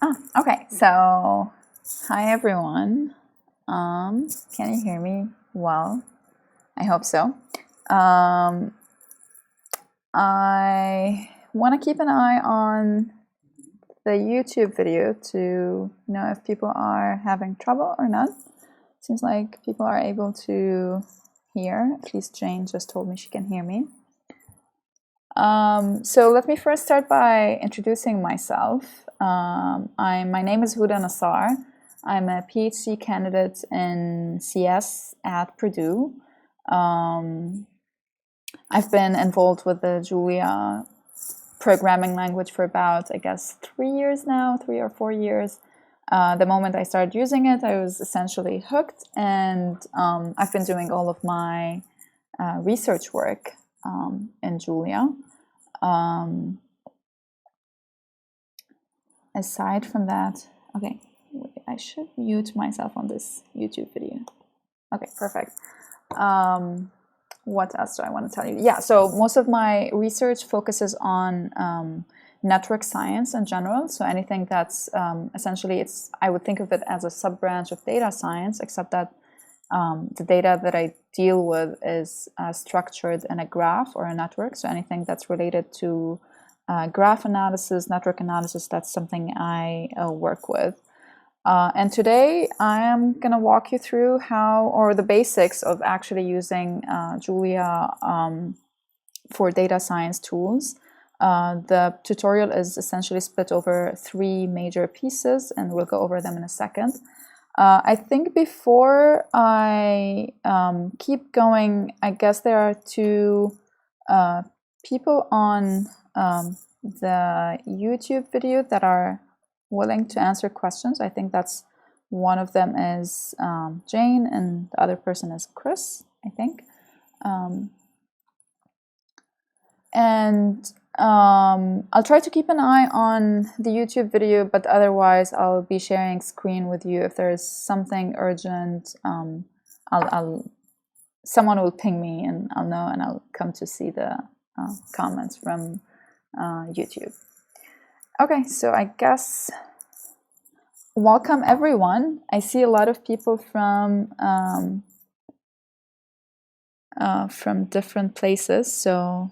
Okay, so hi everyone. Can you hear me well? I hope so. I want to keep an eye on the YouTube video to know if people are having trouble or not. Seems like people are able to hear. At least Jane just told me she can hear me. So let me first start by introducing myself. My name is Huda Nassar. I'm a PhD candidate in CS at Purdue. I've been involved with the Julia programming language for about, I guess, 3 years now, 3 or 4 years. The moment I started using it, I was essentially hooked, and I've been doing all of my research work in Julia. Aside from that, okay, I should mute myself on this YouTube video. Okay, perfect. What else do I want to tell you? Yeah, so most of my research focuses on network science in general. So anything that's essentially, I would think of it as a sub-branch of data science, except that the data that I deal with is structured in a graph or a network. So anything that's related to graph analysis, network analysis, that's something I work with. And today I am going to walk you through the basics of actually using Julia for data science tools. The tutorial is essentially split over 3 major pieces, and we'll go over them in a second. I think before I keep going, I guess there are 2 people on the YouTube video that are willing to answer questions. I think that's one of them is Jane, and the other person is Chris, I think. I'll try to keep an eye on the YouTube video, but otherwise I'll be sharing screen with you. If there's something urgent, someone will ping me and I'll know, and I'll come to see the comments from YouTube. Okay, so I guess welcome everyone. I see a lot of people from different places, so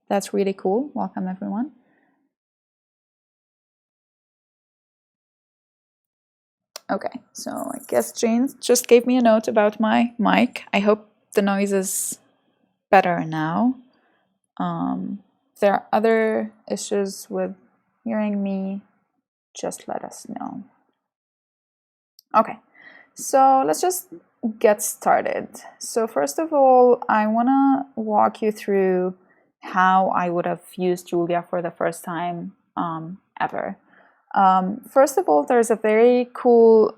that's really cool. Welcome everyone. Okay, so I guess Jane just gave me a note about my mic. I hope the noise is better now. If there are other issues with hearing me, just let us know. Okay, so let's just get started. So first of all, I want to walk you through how I would have used Julia for the first time ever. First of all, there's a very cool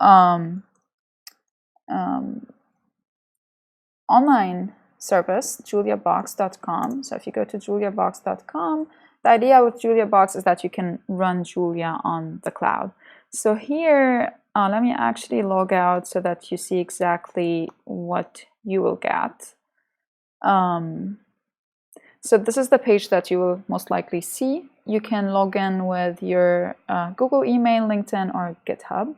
online service, JuliaBox.com. So if you go to JuliaBox.com, the idea with JuliaBox is that you can run Julia on the cloud. So here, let me actually log out so that you see exactly what you will get. So this is the page that you will most likely see. You can log in with your Google email, LinkedIn, or GitHub.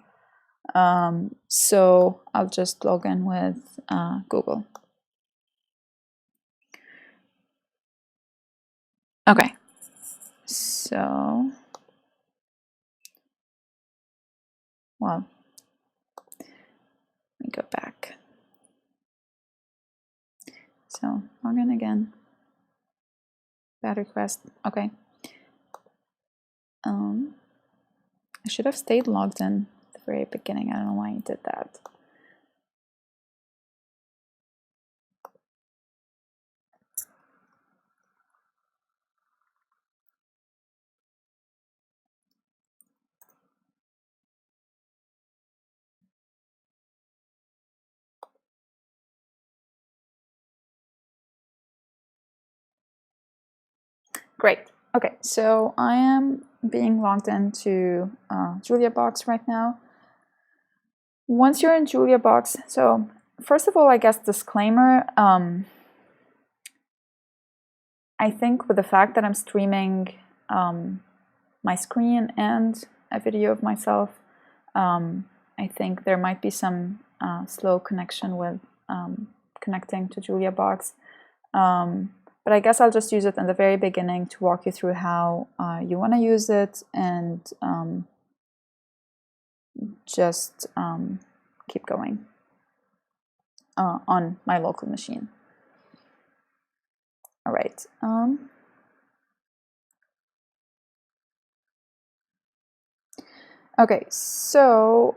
So I'll just log in with Google. Okay, so, well, let me go back. So log in again. Bad request. Okay. I should have stayed logged in at the very beginning. I don't know why I did that. Great. Okay, so I am being logged into JuliaBox right now. Once you're in JuliaBox, so first of all, I guess disclaimer, I think with the fact that I'm streaming my screen and a video of myself. I think there might be some slow connection with connecting to JuliaBox. But I guess I'll just use it in the very beginning to walk you through how you want to use it, and just keep going on my local machine. All right. Okay, so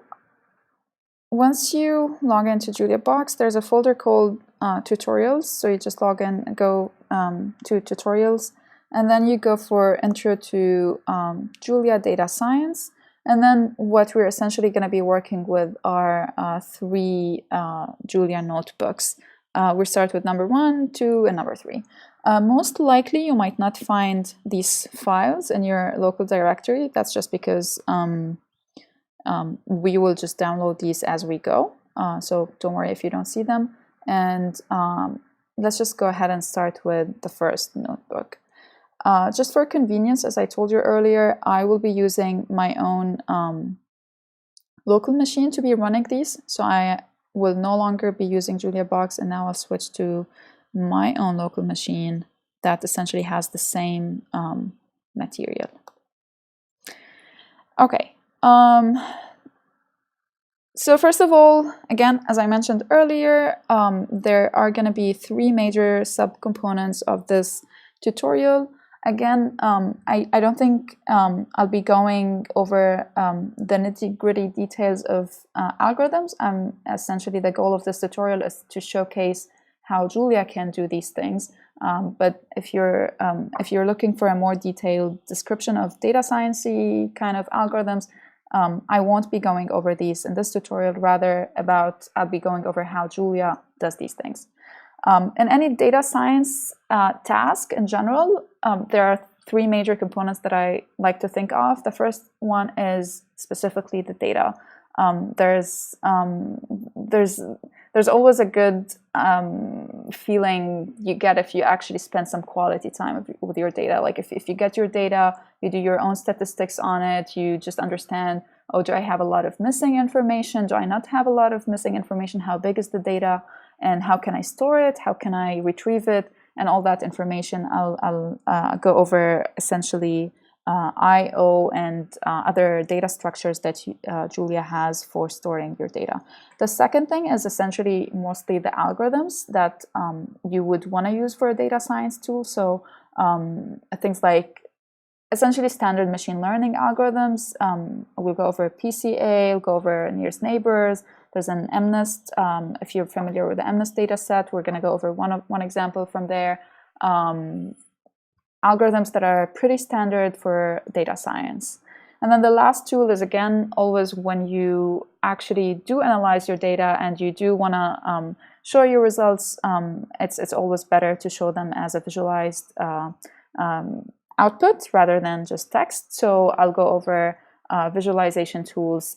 once you log into JuliaBox, there's a folder called tutorials. So you just log in and go to tutorials, and then you go for intro to Julia Data Science. And then what we're essentially going to be working with are 3 Julia notebooks. We start with number 1, 2, and number 3. Most likely you might not find these files in your local directory. That's just because we will just download these as we go. So don't worry if you don't see them. And let's just go ahead and start with the first notebook. Just for convenience, as I told you earlier, I will be using my own local machine to be running these. So I will no longer be using JuliaBox, and now I'll switch to my own local machine that essentially has the same material. Okay. So first of all, again, as I mentioned earlier, there are going to be 3 major subcomponents of this tutorial. Again, I don't think I'll be going over the nitty-gritty details of algorithms. Essentially, the goal of this tutorial is to showcase how Julia can do these things. But if you're looking for a more detailed description of data science-y kind of algorithms, I won't be going over these in this tutorial. Rather, I'll be going over how Julia does these things. In any data science task in general, there are 3 major components that I like to think of. The first one is specifically the data. There's always a good feeling you get if you actually spend some quality time with your data. Like if you get your data, you do your own statistics on it, you just understand, oh, do I have a lot of missing information? Do I not have a lot of missing information? How big is the data? And how can I store it? How can I retrieve it? And all that information I'll go over, essentially I/O and other data structures that Julia has for storing your data. The second thing is essentially mostly the algorithms that you would want to use for a data science tool. So things like essentially standard machine learning algorithms. We'll go over PCA, we'll go over nearest neighbors. There's an MNIST. If you're familiar with the MNIST data set, we're going to go over one example from there. Algorithms that are pretty standard for data science. And then the last tool is, again, always when you actually do analyze your data and you do want to show your results, it's always better to show them as a visualized output rather than just text. So I'll go over visualization tools,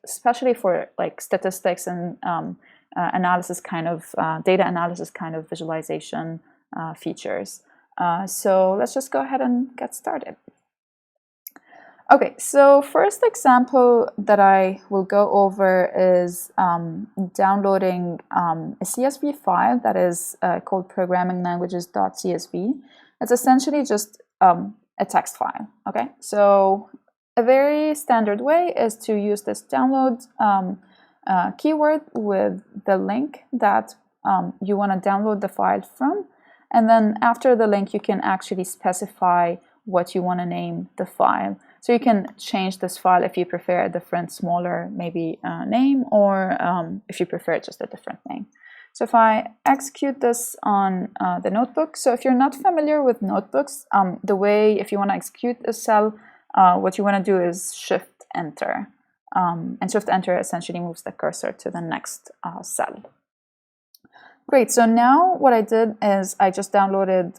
especially for like statistics and analysis kind of data analysis kind of visualization features. So let's just go ahead and get started. Okay, so first example that I will go over is downloading a CSV file that is called programminglanguages.csv. It's essentially just a text file. Okay, so a very standard way is to use this download keyword with the link that you want to download the file from. And then after the link, you can actually specify what you want to name the file. So you can change this file if you prefer a different, smaller, maybe name, or if you prefer just a different name. So if I execute this on the notebook, so if you're not familiar with notebooks, the way, if you want to execute a cell, what you want to do is Shift-Enter. And Shift-Enter essentially moves the cursor to the next cell. Great. So now what I did is I just downloaded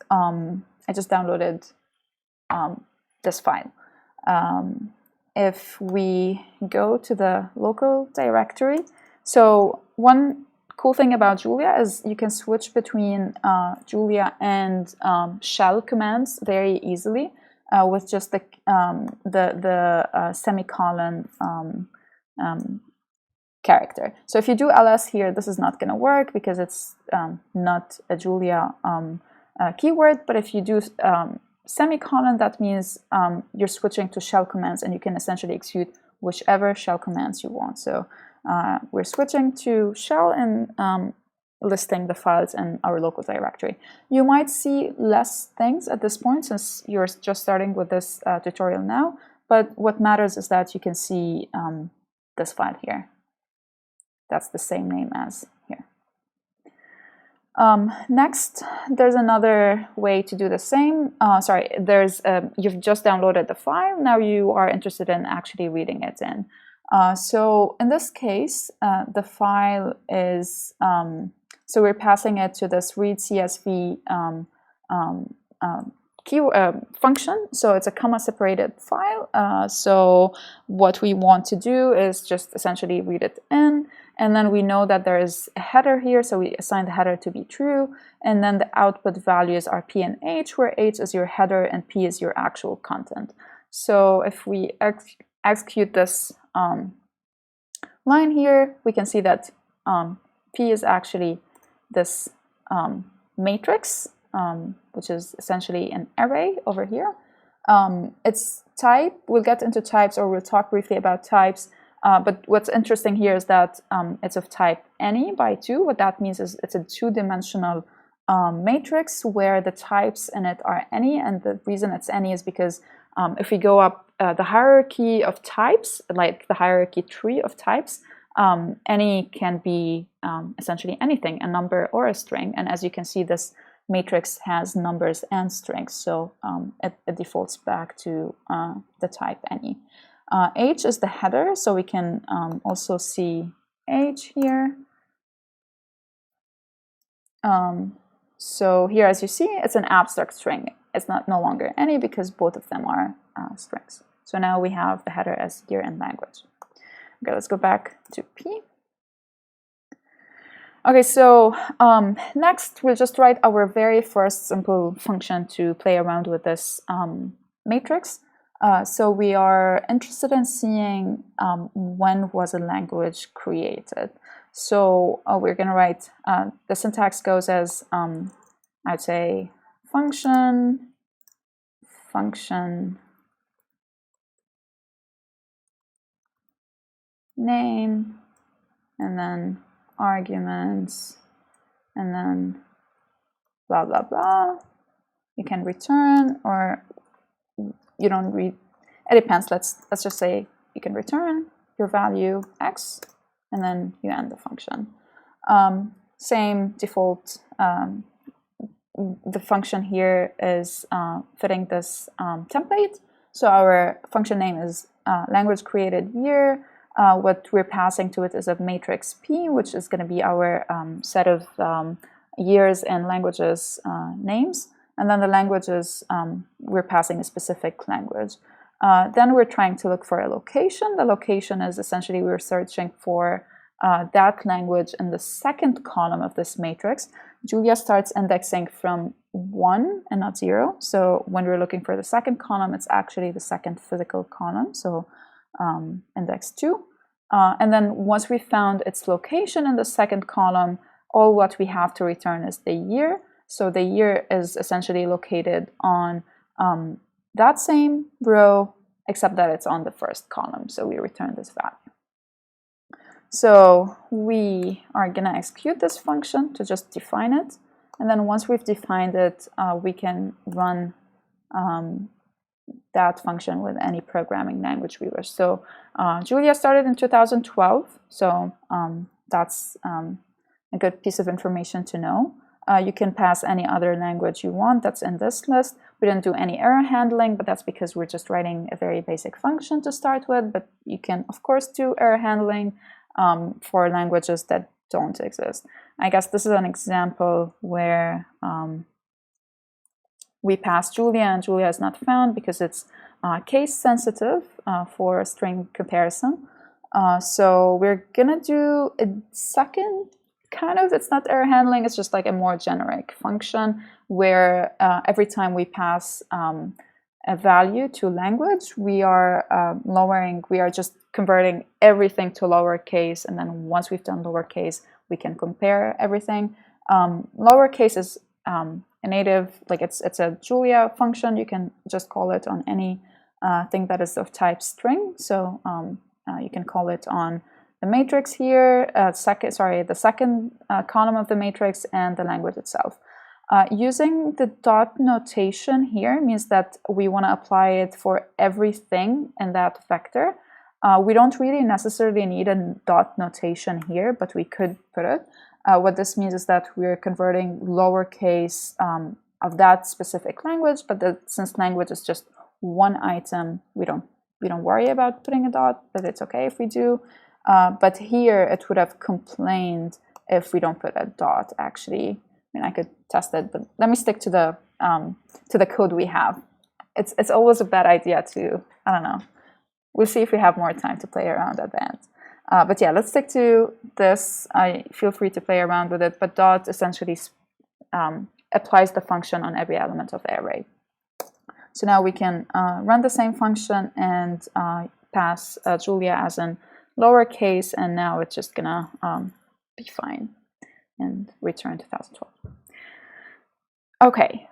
this file. If we go to the local directory, so one cool thing about Julia is you can switch between Julia and shell commands very easily. with just the semicolon character. So if you do ls here, this is not going to work because it's not a Julia keyword. But if you do semicolon, that means you're switching to shell commands, and you can essentially execute whichever shell commands you want. So we're switching to shell and listing the files in our local directory. You might see less things at this point since you're just starting with this tutorial now, but what matters is that you can see this file here. That's the same name as here. Next, there's another way to do the same. You've just downloaded the file. Now you are interested in actually reading it in. So in this case, the file is, so we're passing it to this read CSV function. So it's a comma separated file. So what we want to do is just essentially read it in. And then we know that there is a header here, so we assign the header to be true. And then the output values are P and H, where H is your header and P is your actual content. So if we execute this line here, we can see that P is actually this matrix, which is essentially an array over here. Its type, we'll get into types, or we'll talk briefly about types. But what's interesting here is that it's of type any by 2. What that means is it's a 2-dimensional matrix where the types in it are any. And the reason it's any is because if we go up the hierarchy of types, like the hierarchy tree of types, any can be essentially anything, a number or a string. And as you can see, this matrix has numbers and strings. So it defaults back to the type any. H is the header, so we can also see H here. So here, as you see, it's an abstract string. It's no longer any because both of them are strings. So now we have the header as year and language. Okay, let's go back to P. Okay, so next we'll just write our very first simple function to play around with this matrix. So we are interested in seeing when was a language created. So we're going to write, the syntax goes as, I'd say, function name, and then arguments, and then blah, blah, blah. You can return, or you don't read, it depends. Let's just say you can return your value x, and then you end the function. Same default, the function here is fitting this template. So our function name is language created year. What we're passing to it is a matrix P, which is going to be our set of years and languages names. And then the languages, we're passing a specific language. Then we're trying to look for a location. The location is essentially we're searching for that language in the second column of this matrix. Julia starts indexing from 1 and not 0. So when we're looking for the second column, it's actually the second physical column. So index 2. And then once we found its location in the second column, all what we have to return is the year. So the year is essentially located on that same row, except that it's on the first column. So we return this value. So we are going to execute this function to just define it. And then once we've defined it, we can run that function with any programming language we wish. So Julia started in 2012. So that's a good piece of information to know. You can pass any other language you want that's in this list. We didn't do any error handling, but that's because we're just writing a very basic function to start with. But you can, of course, do error handling for languages that don't exist. I guess this is an example where we pass Julia and Julia is not found because it's case sensitive for string comparison. So we're gonna do a second kind of, it's not error handling, it's just like a more generic function where every time we pass a value to language, we are we are just converting everything to lowercase, and then once we've done lowercase, we can compare everything. Lowercase is a native, like it's a Julia function. You can just call it on any thing that is of type string. So you can call it on the matrix here, the second column of the matrix, and the language itself. Using the dot notation here means that we want to apply it for everything in that vector. We don't really necessarily need a dot notation here, but we could put it. What this means is that we're converting lowercase of that specific language, but since language is just one item, we don't worry about putting a dot, but it's okay if we do. But here it would have complained if we don't put a dot, actually. I mean, I could test it, but let me stick to the code we have. It's always a bad idea to, I don't know. We'll see if we have more time to play around at the end. But yeah, let's stick to this. Feel free to play around with it, but dot essentially applies the function on every element of the array. So now we can run the same function and pass Julia as in lowercase, and now it's just gonna be fine and return 2012. Okay,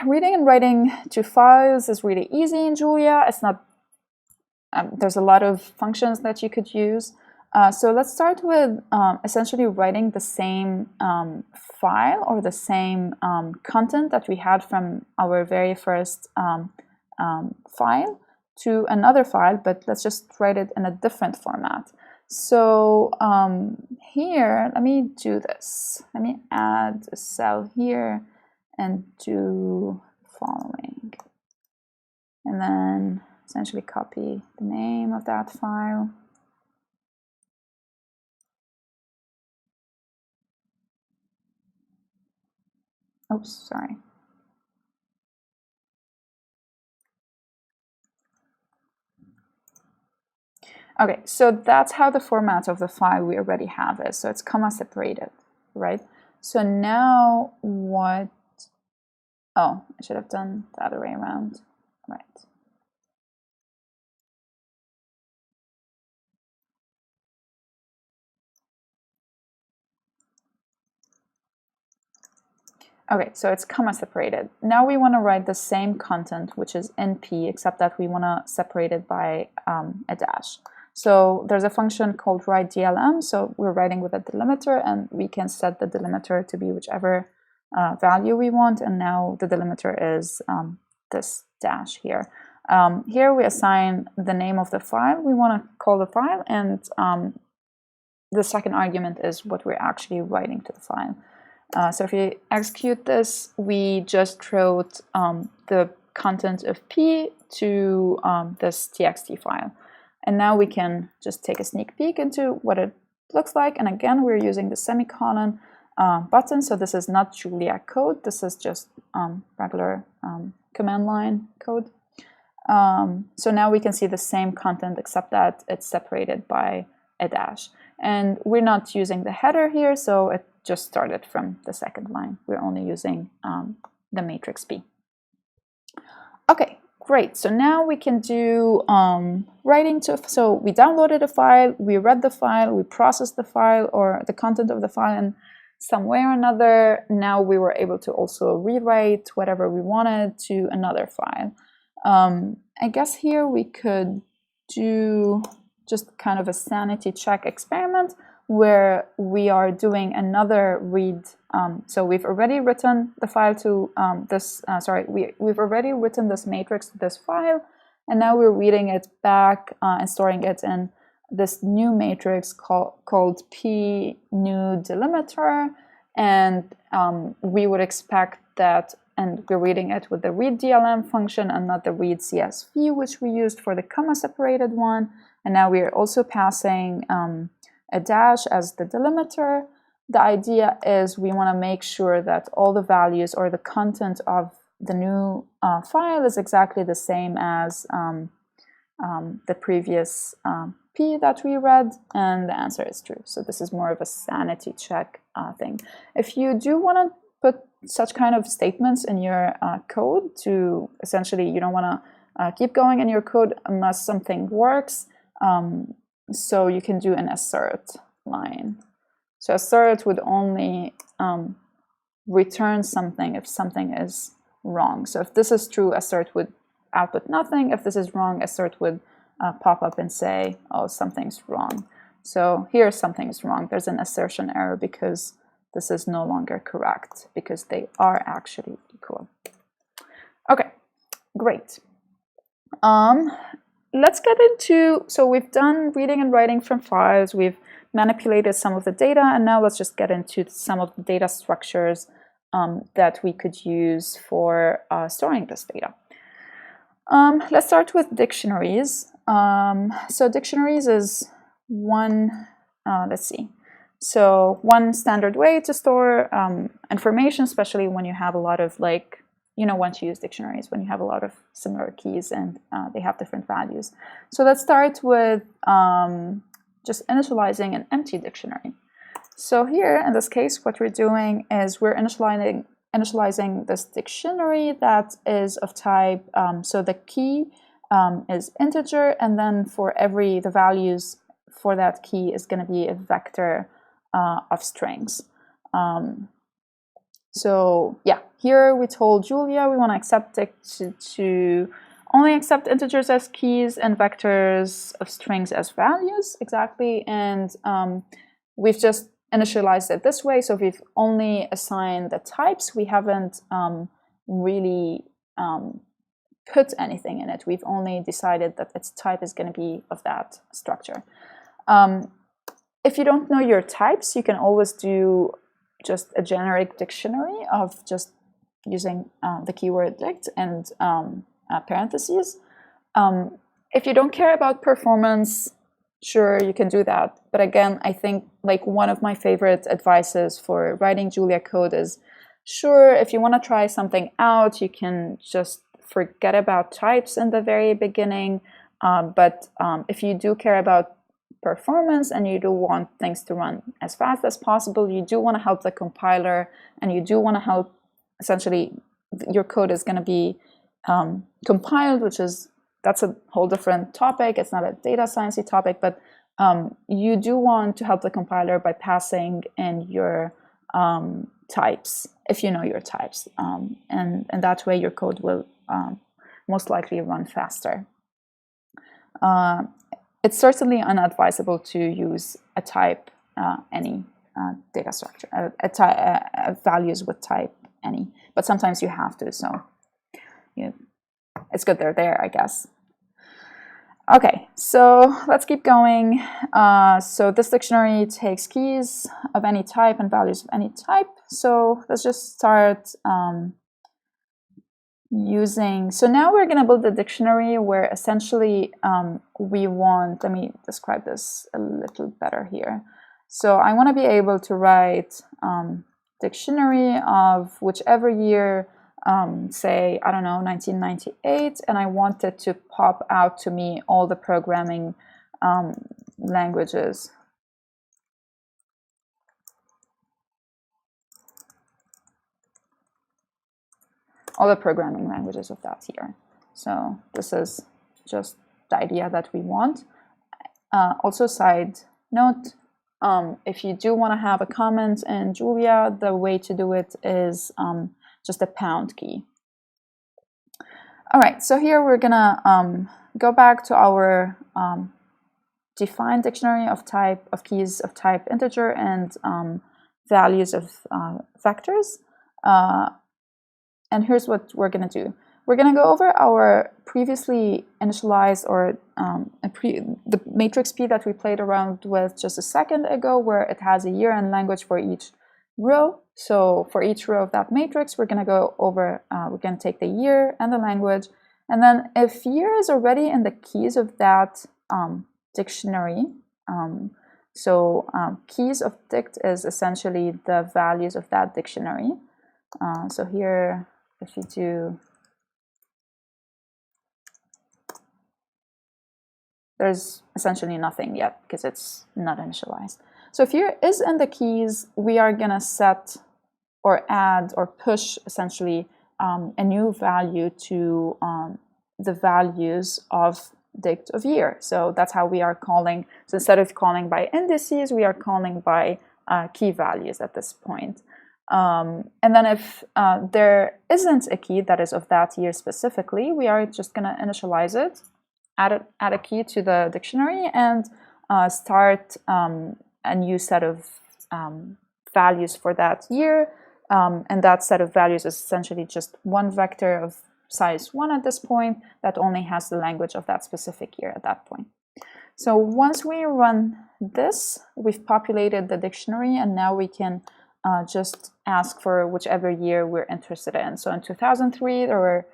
reading and writing to files is really easy in Julia. It's not, there's a lot of functions that you could use. So let's start with essentially writing the same file or the same content that we had from our very first file to another file, but let's just write it in a different format. So here, let me do this. Let me add a cell here and do following. And then essentially copy the name of that file. Oops, sorry. Okay, so that's how the format of the file we already have is. So it's comma separated, right? So now what? Oh, I should have done the other way around, right? Okay, so it's comma separated. Now we want to write the same content, which is NP, except that we want to separate it by a dash. So there's a function called writeDLM. So we're writing with a delimiter, and we can set the delimiter to be whichever value we want. And now the delimiter is this dash here. Here we assign the name of the file we want to call the file, and the second argument is what we're actually writing to the file. So if you execute this, we just wrote the content of P to this txt file. And now we can just take a sneak peek into what it looks like. And again, we're using the semicolon button. So this is not Julia code. This is just regular command line code. So now we can see the same content, except that it's separated by a dash. And we're not using the header here, so it just started from the second line. We're only using the matrix P. Okay, great. So now we can do writing to, so we downloaded a file, we read the file, we processed the file or the content of the file in some way or another. Now we were able to also rewrite whatever we wanted to another file. I guess here we could do just kind of a sanity check experiment where we are doing another read. So we've already written the file to we've already written this matrix to this file, and now we're reading it back and storing it in this new matrix called P new delimiter, and we would expect that, and we're reading it with the readDLM function and not the readCSV, which we used for the comma separated one. And now we're also passing a dash as the delimiter. The idea is we want to make sure that all the values or the content of the new file is exactly the same as the previous P that we read, and the answer is true. So this is more of a sanity check thing. If you do want to put such kind of statements in your code to essentially, you don't want to keep going in your code unless something works. So you can do an assert line. So assert would only return something if something is wrong. So if this is true, assert would output nothing. If this is wrong, assert would pop up and say, oh, something's wrong. So here something's wrong. There's an assertion error because this is no longer correct, because they are actually equal. Okay, great. Let's get into, so we've done reading and writing from files, we've manipulated some of the data, and now let's just get into some of the data structures that we could use for storing this data. Let's start with dictionaries. So dictionaries is one, let's see. So one standard way to store information, especially when you have a lot of want to use dictionaries when you have a lot of similar keys and they have different values. So let's start with just initializing an empty dictionary. So here, in this case, what we're doing is we're initializing this dictionary that is of type, so the key is integer, and then for the values for that key is going to be a vector of strings. So yeah, here we told Julia we want to accept it to only accept integers as keys and vectors of strings as values, exactly. And we've just initialized it this way. So we've only assigned the types. We haven't really put anything in it. We've only decided that its type is going to be of that structure. If you don't know your types, you can always do just a generic dictionary of just using the keyword dict and parentheses. If you don't care about performance, sure, you can do that. But again, I think one of my favorite advices for writing Julia code is, sure, if you want to try something out, you can just forget about types in the very beginning. But if you do care about performance and you do want things to run as fast as possible, you do want to help the compiler, and you do want to help, essentially, your code is going to be compiled, that's a whole different topic. It's not a data sciencey topic, but you do want to help the compiler by passing in your types, if you know your types. And that way your code will most likely run faster. It's certainly unadvisable to use a type any data structure, values with type any, but sometimes you have to, so it's good they're there, I guess. Okay, so let's keep going. So this dictionary takes keys of any type and values of any type. So let's just start using, so now we're going to build a dictionary where essentially we want, let me describe this a little better here. So I want to be able to write dictionary of whichever year, say, I don't know, 1998, and I want it to pop out to me all the programming languages. All the programming languages of that year. So this is just the idea that we want. Also, side note, if you do want to have a comment in Julia, the way to do it is just a pound key. All right, so here we're gonna go back to our defined dictionary of keys of type integer and values of vectors. And here's what we're going to do. We're going to go over our previously initialized, or the matrix P that we played around with just a second ago, where it has a year and language for each row. So for each row of that matrix, we're going to go over, we're going to take the year and the language. And then if year is already in the keys of that dictionary, keys of dict is essentially the values of that dictionary. So here, if you do, there's essentially nothing yet because it's not initialized. So if here is in the keys, we are going to set or add or push essentially a new value to the values of dict of year. So that's how we are calling. So instead of calling by indices, we are calling by key values at this point. And then if there isn't a key that is of that year specifically, we are just going to initialize it, add a key to the dictionary, and start a new set of values for that year. And that set of values is essentially just one vector of size 1 at this point that only has the language of that specific year at that point. So once we run this, we've populated the dictionary, and now we can just ask for whichever year we're interested in. So in 2003, there were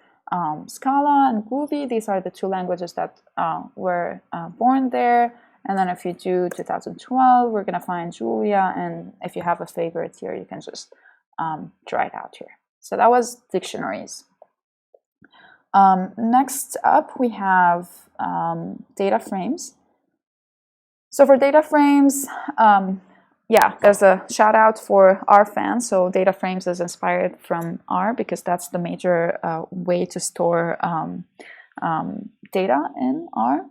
Scala and Groovy. These are the two languages that were born there. And then if you do 2012, we're going to find Julia. And if you have a favorite here, you can just try it out here. So that was dictionaries. Next up, we have data frames. So for data frames, yeah, there's a shout out for R fans. So data frames is inspired from R because that's the major way to store data in R.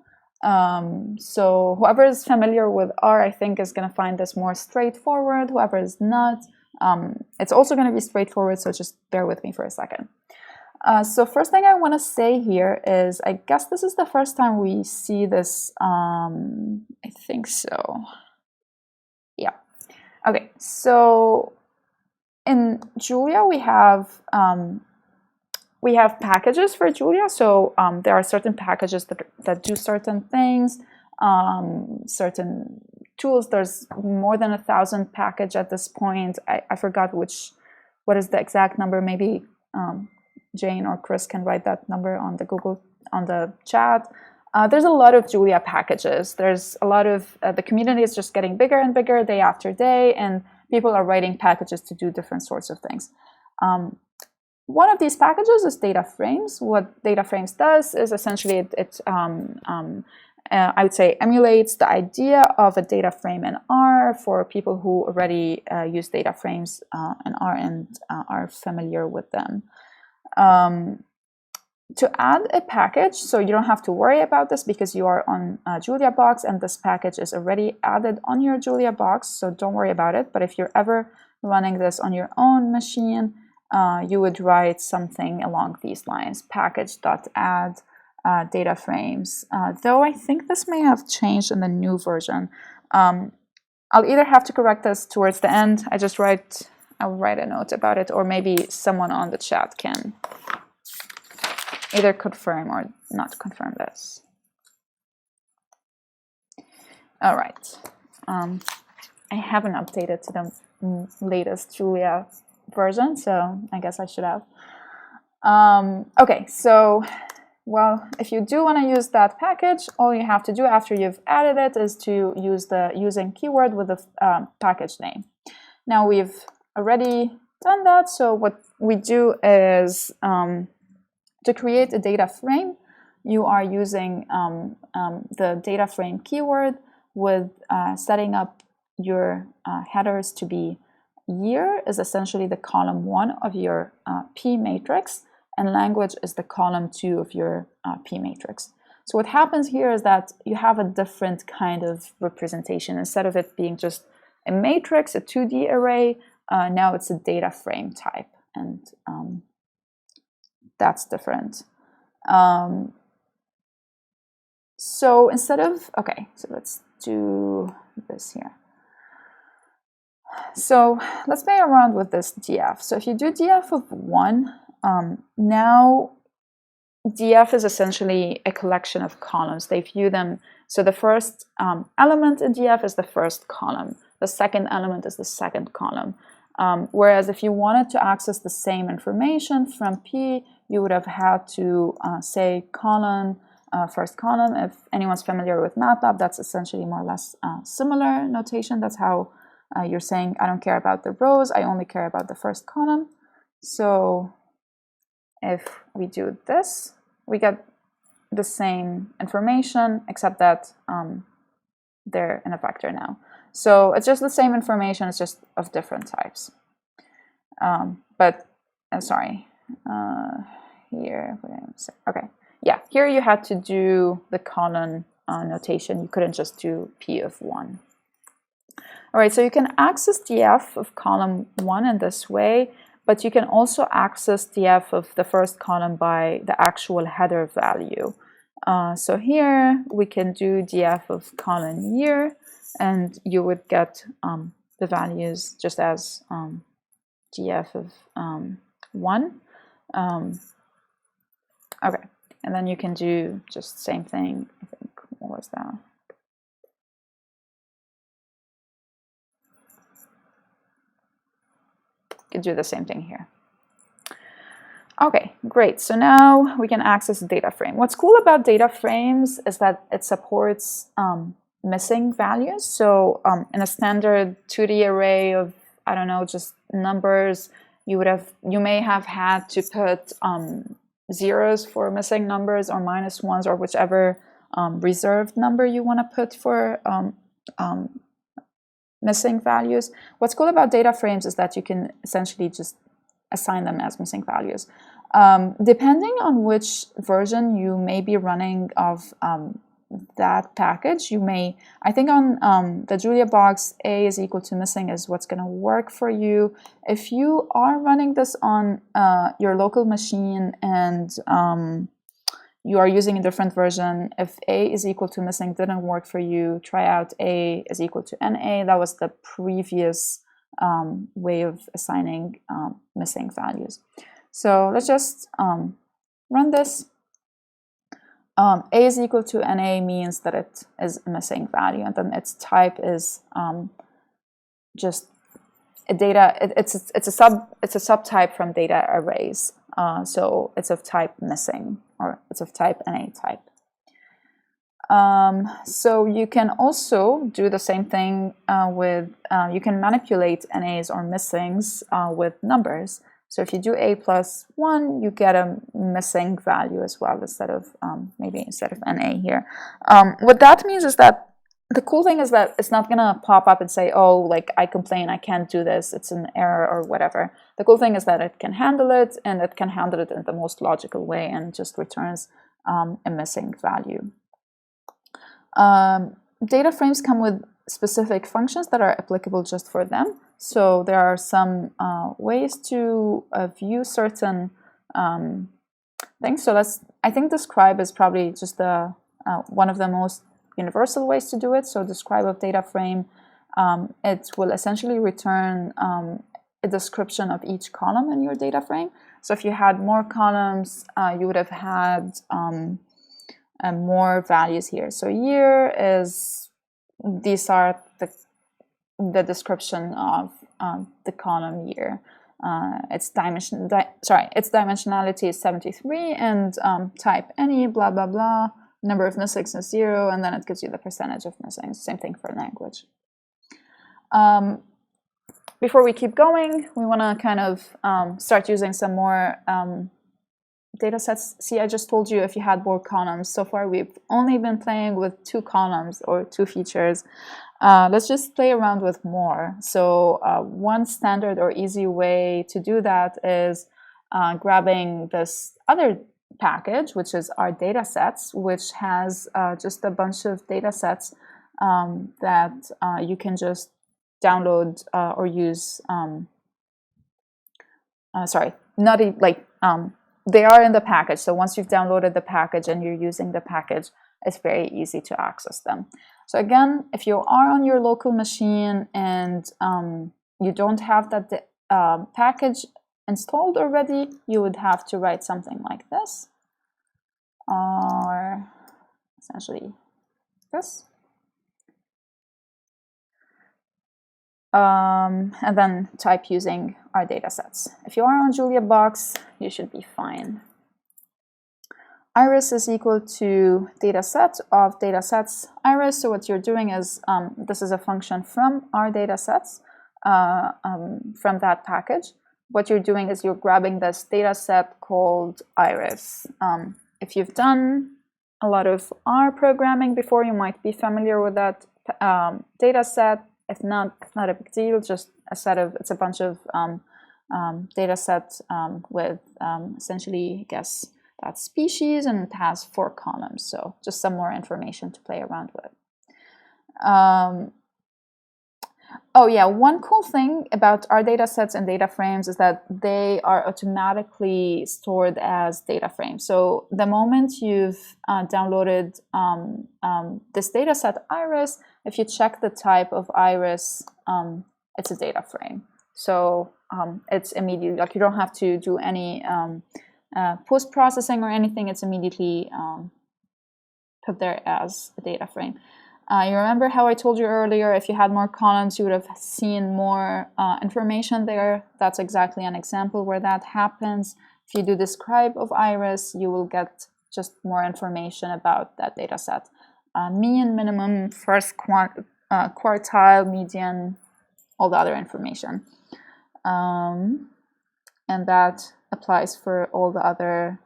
So whoever is familiar with R, I think, is going to find this more straightforward. Whoever is not, it's also going to be straightforward, so just bear with me for a second. So first thing I want to say here is, I guess this is the first time we see this. I think so. Yeah. Okay. So in Julia, we have packages for Julia. So there are certain packages that do certain things, certain tools. There's more than 1,000 package at this point. I forgot what is the exact number. Maybe Jane or Chris can write that number on the chat. There's a lot of Julia packages. There's a lot of the community is just getting bigger and bigger day after day, and people are writing packages to do different sorts of things. One of these packages is Dataframes. What Dataframes does is essentially I would say emulates the idea of a data frame in R for people who already use Dataframes in R and are familiar with them. To add a package, so you don't have to worry about this because you are on JuliaBox and this package is already added on your JuliaBox, so don't worry about it. But if you're ever running this on your own machine, you would write something along these lines: package.add dataframes. Though I think this may have changed in the new version. I'll either have to correct this towards the end. I'll write a note about it, or maybe someone on the chat can either confirm or not confirm this. All right. I haven't updated to the latest Julia version, so I guess I should have. Okay, so, well, if you do want to use that package, all you have to do after you've added it is to use the using keyword with the package name. Now we've already done that, so what we do is to create a data frame, you are using the data frame keyword with setting up your headers to be year is essentially the column 1 of your P matrix, and language is the column 2 of your P matrix. So what happens here is that you have a different kind of representation. Instead of it being just a matrix, a 2D array, now it's a data frame type, and that's different. So instead of, okay, so let's do this here. So let's play around with this df. So if you do df of 1, now df is essentially a collection of columns. They view them, so the first element in df is the first column. The second element is the second column. Whereas if you wanted to access the same information from P, you would have had to say column, first column. If anyone's familiar with MATLAB, that's essentially more or less similar notation. That's how you're saying, I don't care about the rows, I only care about the first column. So if we do this, we get the same information, except that they're in a vector now. So it's just the same information, it's just of different types. But sorry, here, okay, yeah, here you had to do the colon notation. You couldn't just do P of 1. All right, so you can access the f of column 1 in this way, but you can also access the f of the first column by the actual header value. So here we can do df of colon year, and you would get the values just as df of 1. Okay, and then you can do just the same thing. I think, what was that? You can do the same thing here. Okay, great. So now we can access the data frame. What's cool about data frames is that it supports missing values. So in a standard 2D array of, I don't know, just numbers, you may have had to put zeros for missing numbers or -1s or whichever reserved number you want to put for missing values. What's cool about data frames is that you can essentially just assign them as missing values. Depending on which version you may be running of that package, you may, I think on the JuliaBox, a is equal to missing is what's going to work for you. If you are running this on your local machine and you are using a different version, if a is equal to missing didn't work for you, try out a is equal to na. That was the previous way of assigning missing values. So let's just run this. A is equal to na means that it is a missing value, and then its type is just a data. It's a subtype from data arrays. So it's of type missing, or it's of type na type. So you can also do the same thing with, you can manipulate NAs or missings with numbers. So if you do a plus 1, you get a missing value as well, instead of maybe instead of NA here. What that means is that the cool thing is that it's not going to pop up and say, oh, like I complain, I can't do this, it's an error or whatever. The cool thing is that it can handle it, and it can handle it in the most logical way and just returns a missing value. Data frames come with specific functions that are applicable just for them. So there are some ways to view certain things. So I think describe is probably just one of the most universal ways to do it. So describe of data frame, it will essentially return a description of each column in your data frame. So if you had more columns, you would have had more values here. So year is, these are the description of the column year. Its dimensionality is 73, and type any, blah, blah, blah. Number of missings is 0, and then it gives you the percentage of missings. Same thing for language. Before we keep going, we want to kind of start using some more data sets. See, I just told you if you had more columns. So far, we've only been playing with 2 columns or 2 features. Let's just play around with more. So one standard or easy way to do that is grabbing this other package, which is our data sets, which has just a bunch of data sets that you can just download or use. They are in the package. So once you've downloaded the package and you're using the package, it's very easy to access them. So again, if you are on your local machine and you don't have that package installed already, you would have to write something like this, or essentially this. And then type using our data sets. If you are on JuliaBox, you should be fine. Iris is equal to dataset of datasets iris. So what you're doing is, this is a function from our datasets, from that package. What you're doing is you're grabbing this dataset called iris. If you've done a lot of R programming before, you might be familiar with that dataset. If not, not a big deal. Just it's a bunch of data set with essentially, I guess, that species, and it has 4 columns. So just some more information to play around with. Oh yeah, one cool thing about our data sets and data frames is that they are automatically stored as data frames. So the moment you've downloaded this data set iris, if you check the type of iris, it's a data frame. So it's immediately, like, you don't have to do any post-processing or anything. It's immediately put there as a data frame. You remember how I told you earlier, if you had more columns, you would have seen more information there. That's exactly an example where that happens. If you do describe of iris, you will get just more information about that data set. Mean, minimum, first quartile, median, all the other information. And that applies for all the other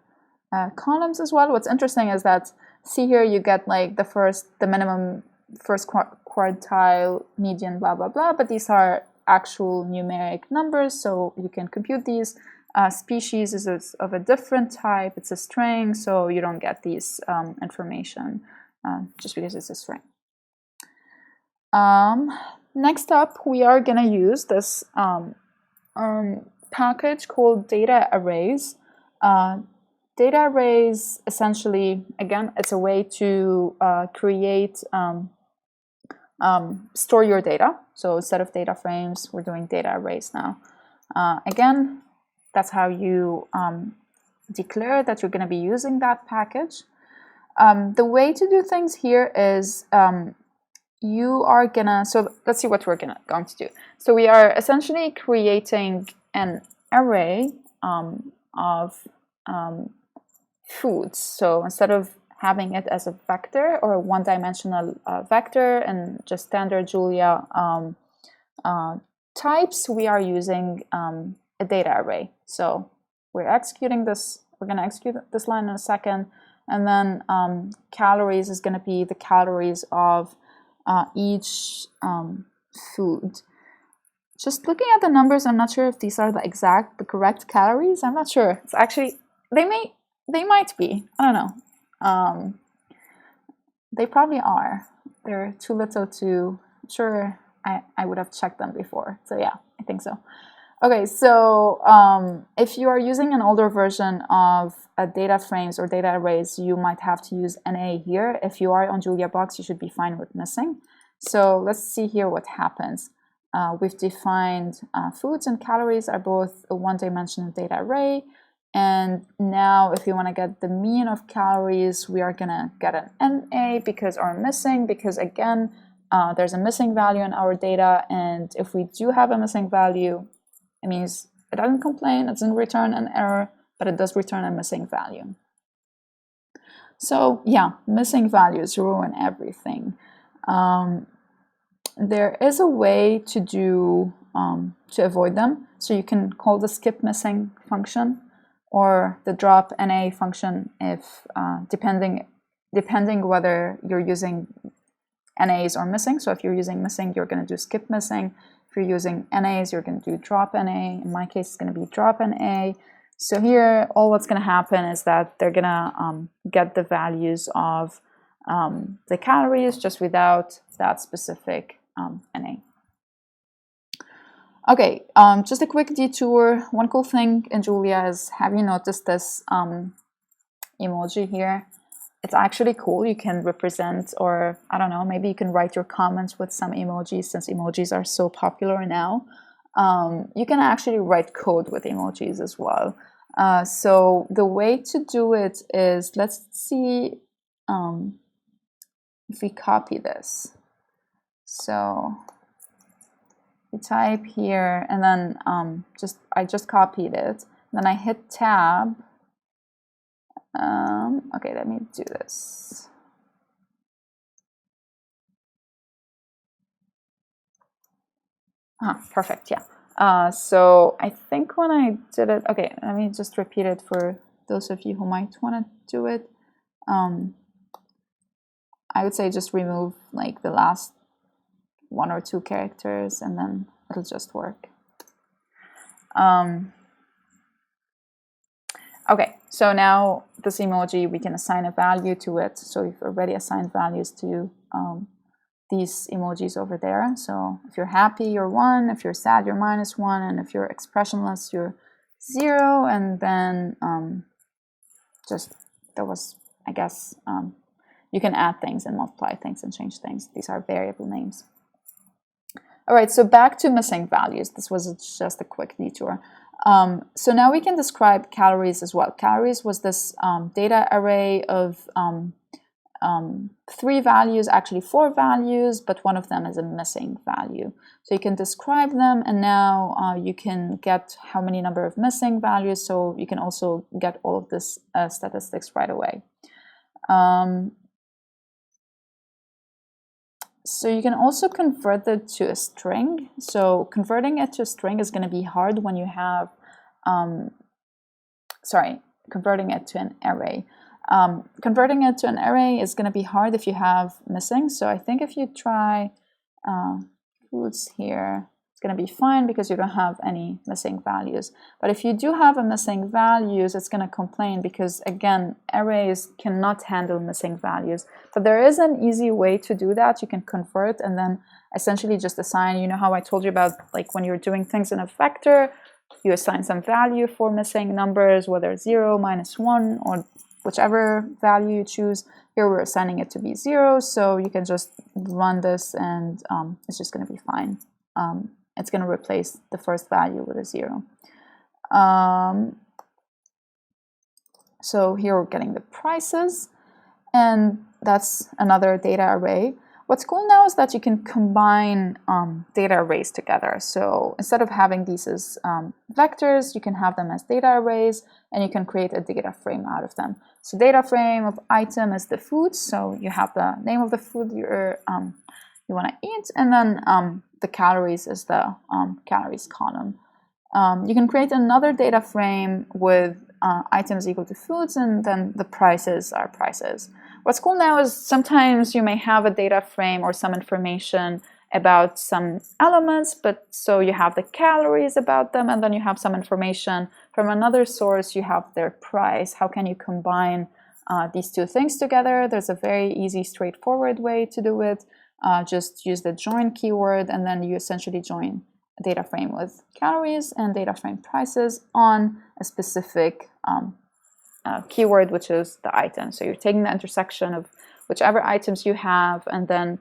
columns as well. What's interesting is that, see here, you get like the minimum, first quartile, median, blah, blah, blah, but these are actual numeric numbers, so you can compute these. Species is of a different type, it's a string, so you don't get these information just because it's a string. Next up, we are gonna use this package called data arrays. Data arrays, essentially, again, it's a way to create, store your data. So instead of data frames, we're doing data arrays now. Again, that's how you declare that you're going to be using that package. The way to do things here is you are gonna, so let's see what we're going to do. So we are essentially creating an array of foods. So instead of having it as a vector or a one-dimensional vector and just standard Julia types, we are using a data array. So we're executing this, we're going to execute this line in a second, and then calories is going to be the calories of each food. Just looking at the numbers, I'm not sure if these are the correct calories. I'm not sure. It's actually, they might be. I don't know. They probably are. They're too little to, sure, I would have checked them before. So yeah, I think so. Okay, so if you are using an older version of data frames or data arrays, you might have to use NA here. If you are on JuliaBox, you should be fine with missing. So let's see here what happens. We've defined foods and calories are both a one-dimensional data array. And now if you want to get the mean of calories, we are going to get an NA because or missing, because again, there's a missing value in our data. And if we do have a missing value, it means it doesn't complain, it doesn't return an error, but it does return a missing value. So yeah, missing values ruin everything. There is a way to do to avoid them. So you can call the skip missing function or the drop NA function if depending whether you're using NAs or missing. So if you're using missing, you're going to do skip missing. If you're using NAs, you're going to do drop NA. In my case, it's going to be drop NA. So here, all what's going to happen is that they're going to get the values of the calories just without that specific NA. Okay, just a quick detour. One cool thing in Julia is, have you noticed this emoji here? It's actually cool. You can represent, or I don't know, maybe you can write your comments with some emojis since emojis are so popular now. You can actually write code with emojis as well. So the way to do it is, let's see if we copy this. So you type here, and then I just copied it. Then I hit tab. Okay, let me do this. Perfect, yeah. So I think when I did it, okay, let me just repeat it for those of you who might want to do it. I would say just remove like the last 1 or 2 characters, and then it'll just work. Okay, so now this emoji, we can assign a value to it. So we've already assigned values to these emojis over there. So if you're happy, you're 1. If you're sad, you're -1. And if you're expressionless, you're 0. And then there was, I guess, you can add things and multiply things and change things. These are variable names. All right, so back to missing values. This was just a quick detour. So now we can describe calories as well. Calories was this data array of 3 values, actually 4 values, but one of them is a missing value. So you can describe them, and now you can get how many number of missing values, so you can also get all of this statistics right away. So you can also convert it to a string. So converting it to a string is going to be hard when you have, converting it to an array. Converting it to an array is going to be hard if you have missing. So I think if you try foods here, it's going to be fine because you don't have any missing values. But if you do have a missing values, it's going to complain because, again, arrays cannot handle missing values. So there is an easy way to do that. You can convert and then essentially just assign, you know how I told you about like when you're doing things in a vector, you assign some value for missing numbers, whether 0, -1, or whichever value you choose. Here we're assigning it to be 0, so you can just run this and it's just going to be fine. It's going to replace the first value with a 0. So here we're getting the prices, and that's another data array. What's cool now is that you can combine data arrays together. So instead of having these as vectors, you can have them as data arrays, and you can create a data frame out of them. So data frame of item is the food, so you have the name of the food you want to eat, and then the calories is the calories column. You can create another data frame with items equal to foods, and then the prices are prices. What's cool now is sometimes you may have a data frame or some information about some elements, but so you have the calories about them, and then you have some information from another source, you have their price. How can you combine these two things together? There's a very easy, straightforward way to do it. Just use the join keyword, and then you essentially join a data frame with calories and data frame prices on a specific keyword, which is the item. So you're taking the intersection of whichever items you have, and then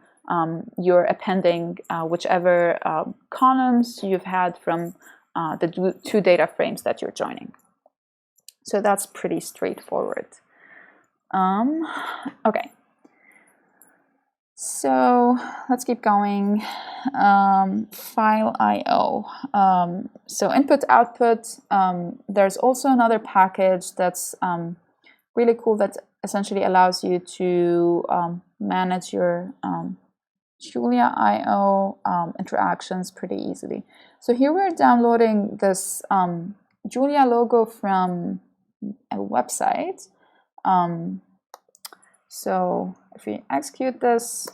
you're appending whichever columns you've had from the 2 data frames that you're joining. So that's pretty straightforward. Okay. So let's keep going. File I/O. So input output. There's also another package that's really cool that essentially allows you to manage your Julia I/O interactions pretty easily. So here we're downloading this Julia logo from a website. So if we execute this,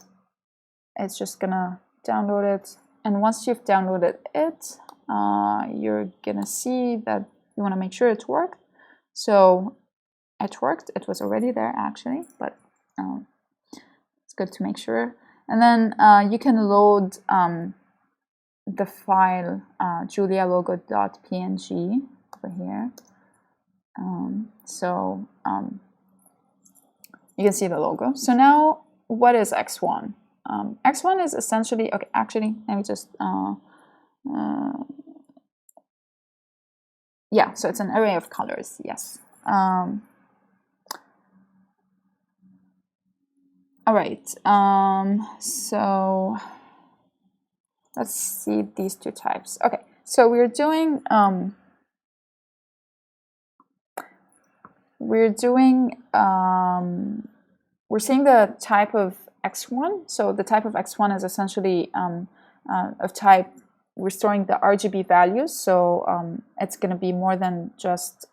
it's just gonna download it. And once you've downloaded it, you're gonna see that you wanna make sure it worked. So it worked. It was already there actually, but it's good to make sure. And then you can load the file JuliaLogo.png over here. You can see the logo. So now, what is X1? X1 is essentially, okay, actually, let me just, yeah, so it's an array of colors, yes. All right, so let's see these 2 types. Okay, so we're doing, we're seeing the type of X1. So the type of X1 is essentially of type, we're storing the RGB values. So it's going to be more than just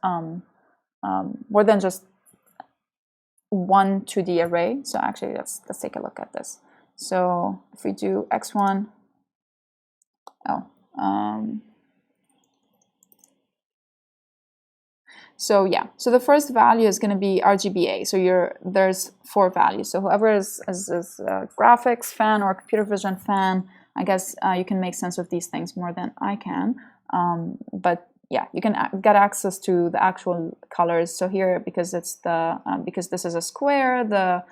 one 2D array. So actually, let's take a look at this. So if we do X1, So yeah, so the first value is going to be RGBA. So there's 4 values. So whoever is a graphics fan or computer vision fan, I guess you can make sense of these things more than I can. But yeah, you can get access to the actual colors. So here, because it's because this is a square, the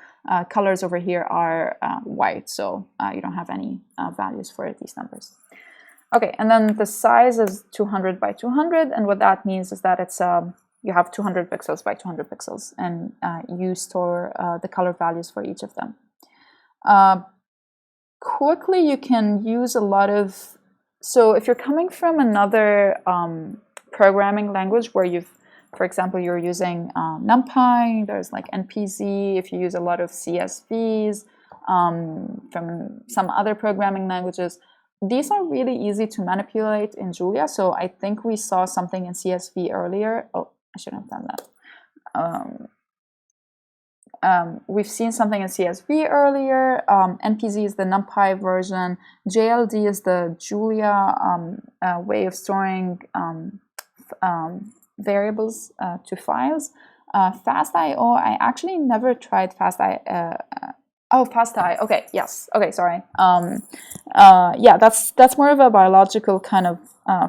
colors over here are white. So you don't have any values for these numbers. Okay, and then the size is 200 by 200, and what that means is that it's you have 200 pixels by 200 pixels, and you store the color values for each of them. Quickly, you can use a lot of, so if you're coming from another programming language where for example, you're using NumPy, there's like NPZ, if you use a lot of CSVs from some other programming languages, these are really easy to manipulate in Julia. So I think we saw something in CSV earlier. Oh, I shouldn't have done that. We've seen something in CSV earlier. NPZ is the NumPy version. JLD is the Julia way of storing variables to files. FastIO, I actually never tried FastIO. Oh, FastIO. Okay, yes. Okay, sorry. Yeah, that's more of a biological kind of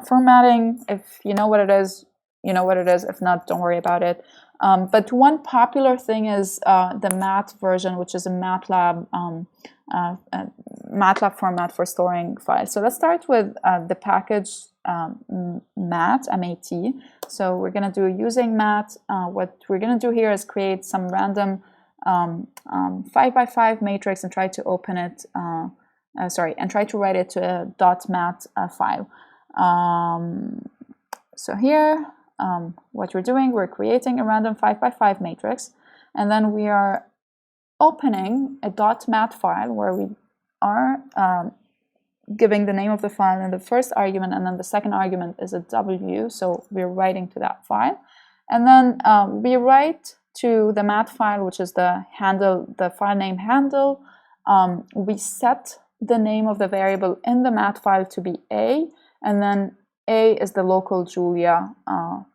formatting. If you know what it is, you know what it is. If not, don't worry about it. But one popular thing is the mat version, which is a MATLAB format for storing files. So let's start with the package mat, M-A-T. So we're going to do using mat. What we're going to do here is create some random 5x5 matrix and try to open it, and try to write it to a .mat file. So here, what we're doing, we're creating a random 5x5 matrix, and then we are opening a .mat file where we are giving the name of the file in the first argument, and then the second argument is a W, so we're writing to that file. And then we write to the mat file, which is the handle, the file name handle. We set the name of the variable in the mat file to be A, and then A is the local Julia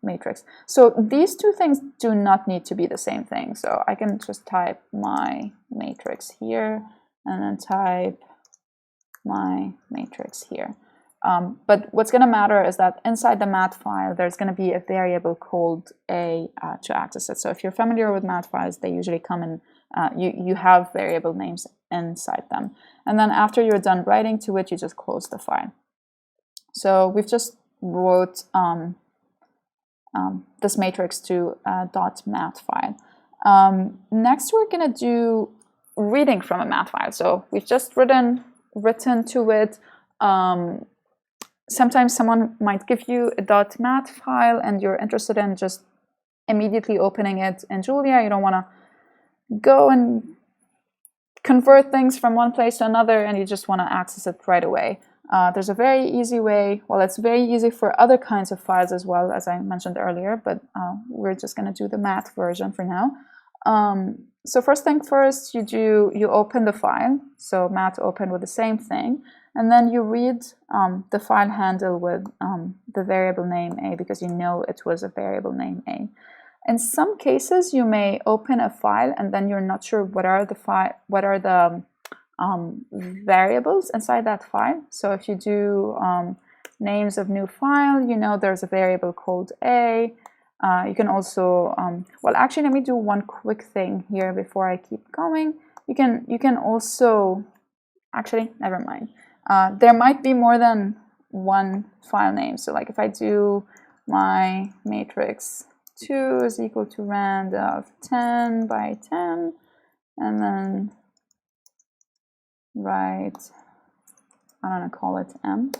matrix. So these two things do not need to be the same thing. So I can just type my matrix here, and then type my matrix here. But what's going to matter is that inside the mat file, there's going to be a variable called A to access it. So if you're familiar with mat files, they usually come in, you have variable names inside them. And then after you're done writing to it, you just close the file. So we've just wrote this matrix to a .mat file. Next, we're going to do reading from a mat file. So we've just written to it. Sometimes someone might give you a .mat file and you're interested in just immediately opening it in Julia. You don't want to go and convert things from one place to another, and you just want to access it right away. There's a very easy way. Well, it's very easy for other kinds of files as well, as I mentioned earlier, but we're just going to do the mat version for now. So first thing first, you open the file. So mat open with the same thing. And then you read the file handle with the variable name A, because you know it was a variable name A. In some cases, you may open a file and then you're not sure what are the variables inside that file. So if you do names of new file, you know there's a variable called A. You can also, well, actually, let me do one quick thing here before I keep going. You can also, actually, never mind. There might be more than one file name. So like if I do my matrix 2 is equal to rand of 10 by 10, and then write, I'm gonna call it M.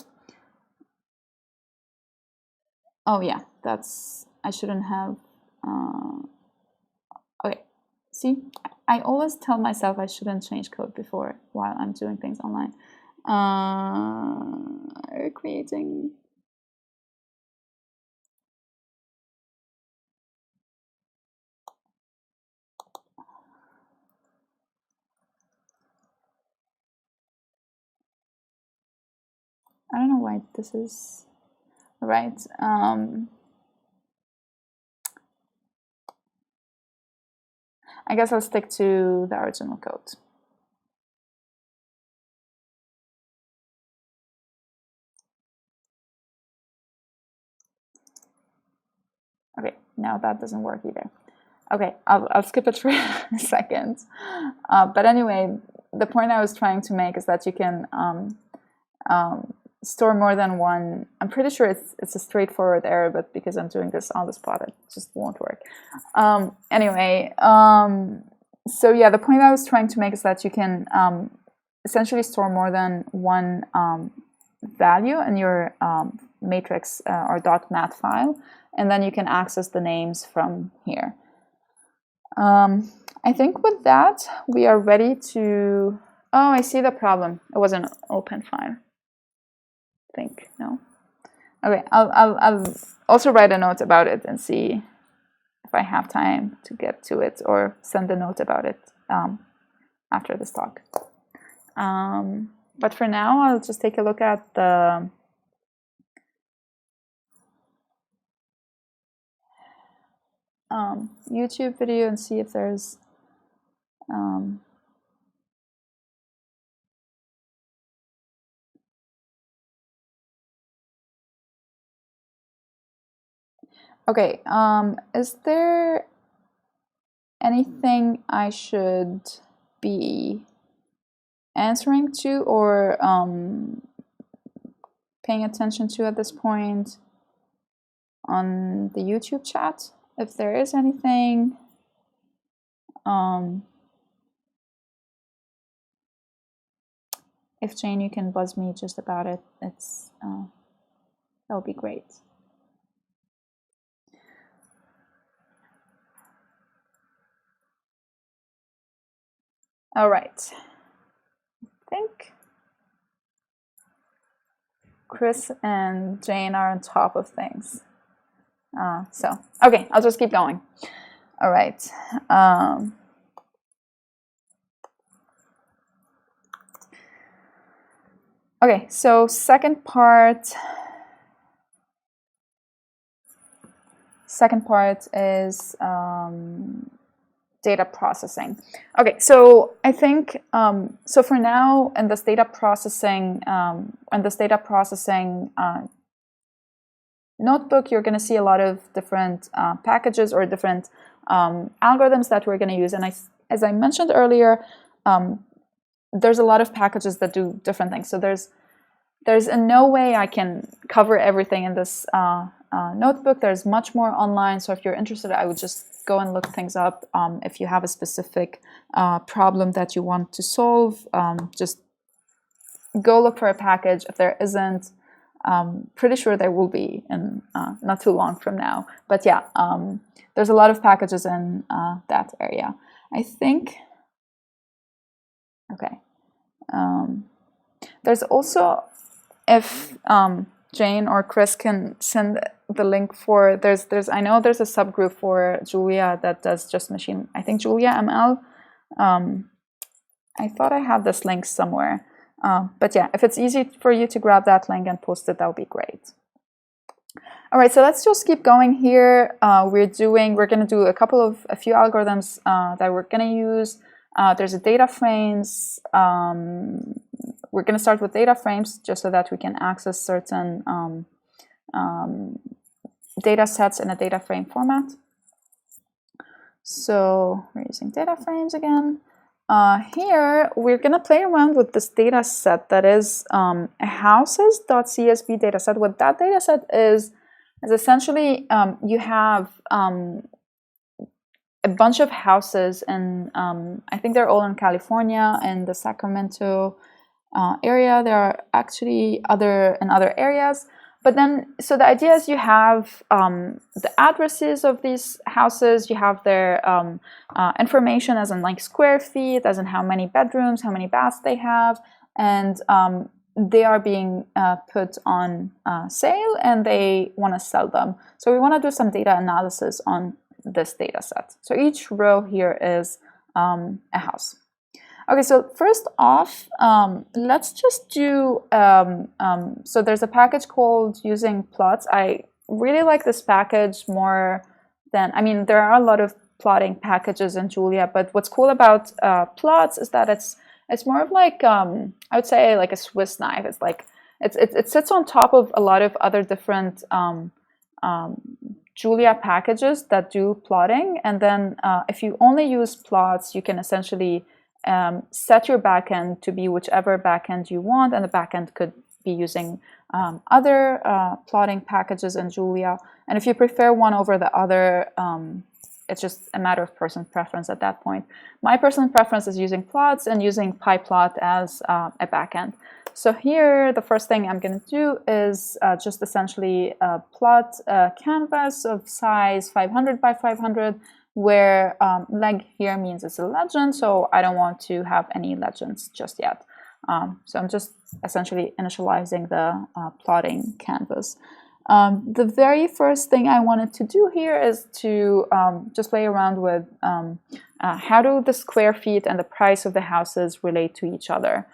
Oh yeah, I shouldn't have, okay, see, I always tell myself I shouldn't change code before while I'm doing things online. Creating. I don't know why this is right. I guess I'll stick to the original code. Okay, now that doesn't work either. Okay, I'll skip it for a second. But anyway, the point I was trying to make is that you can store more than one. I'm pretty sure it's a straightforward error, but because I'm doing this on the spot, it just won't work. Anyway, so yeah, the point I was trying to make is that you can essentially store more than one value in your matrix or .mat file, and then you can access the names from here. I think with that, we are ready to... Oh, I see the problem. It was an open file. I think, no? Okay, I'll also write a note about it and see if I have time to get to it, or send a note about it after this talk. But for now, I'll just take a look at the YouTube video and see if there's okay, is there anything I should be answering to or paying attention to at this point on the YouTube chat? If there is anything, if Jane, you can buzz me just about it, it's that would be great. All right, I think Chris and Jane are on top of things. So, okay, I'll just keep going. All right. Okay, so second part is data processing. Okay, so I think so for now in this data processing notebook, you're going to see a lot of different packages or different algorithms that we're going to use. And as I mentioned earlier, there's a lot of packages that do different things. So there's in no way I can cover everything in this notebook. There's much more online. So if you're interested, I would just go and look things up. If you have a specific problem that you want to solve, just go look for a package. If there isn't, pretty sure there will be in not too long from now. But yeah, there's a lot of packages in that area. I think, okay. There's also, if Jane or Chris can send the link for, I know there's a subgroup for Julia that does just machine, I think Julia ML. I thought I have this link somewhere. But yeah, if it's easy for you to grab that link and post it, that would be great. All right, so let's just keep going here. We're going to do a few algorithms that we're going to use. There's a Dataframes. We're going to start with Dataframes just so that we can access certain data sets in a data frame format. So we're using Dataframes again. Here, we're going to play around with this data set that is a houses.csv data set. What that data set is essentially you have a bunch of houses, and I think they're all in California and the Sacramento area. There are actually in other areas. But then, so the idea is you have the addresses of these houses, you have their information as in like square feet, as in how many bedrooms, how many baths they have, and they are being put on sale and they want to sell them. So we want to do some data analysis on this data set. So each row here is a house. Okay, so first off, let's just do, so there's a package called using plots. I really like this package more than, I mean, there are a lot of plotting packages in Julia. But what's cool about plots is that it's more of like I would say like a Swiss knife. It's like it sits on top of a lot of other different Julia packages that do plotting, and then if you only use plots, you can essentially set your backend to be whichever backend you want, and the backend could be using other plotting packages in Julia. And if you prefer one over the other, it's just a matter of personal preference at that point. My personal preference is using plots and using PyPlot as a backend. So here, the first thing I'm going to do is just essentially plot a canvas of size 500 by 500, where leg here means it's a legend, so I don't want to have any legends just yet. So I'm just essentially initializing the plotting canvas. The very first thing I wanted to do here is to just play around with how do the square feet and the price of the houses relate to each other.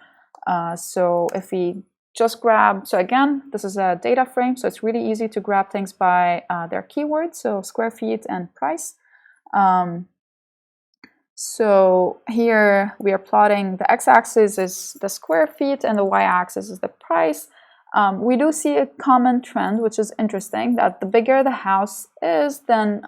So if we just grab, so again, this is a data frame, so it's really easy to grab things by their keywords, so square feet and price. So here we are plotting the x-axis is the square feet and the y-axis is the price. We do see a common trend, which is interesting, that the bigger the house is, then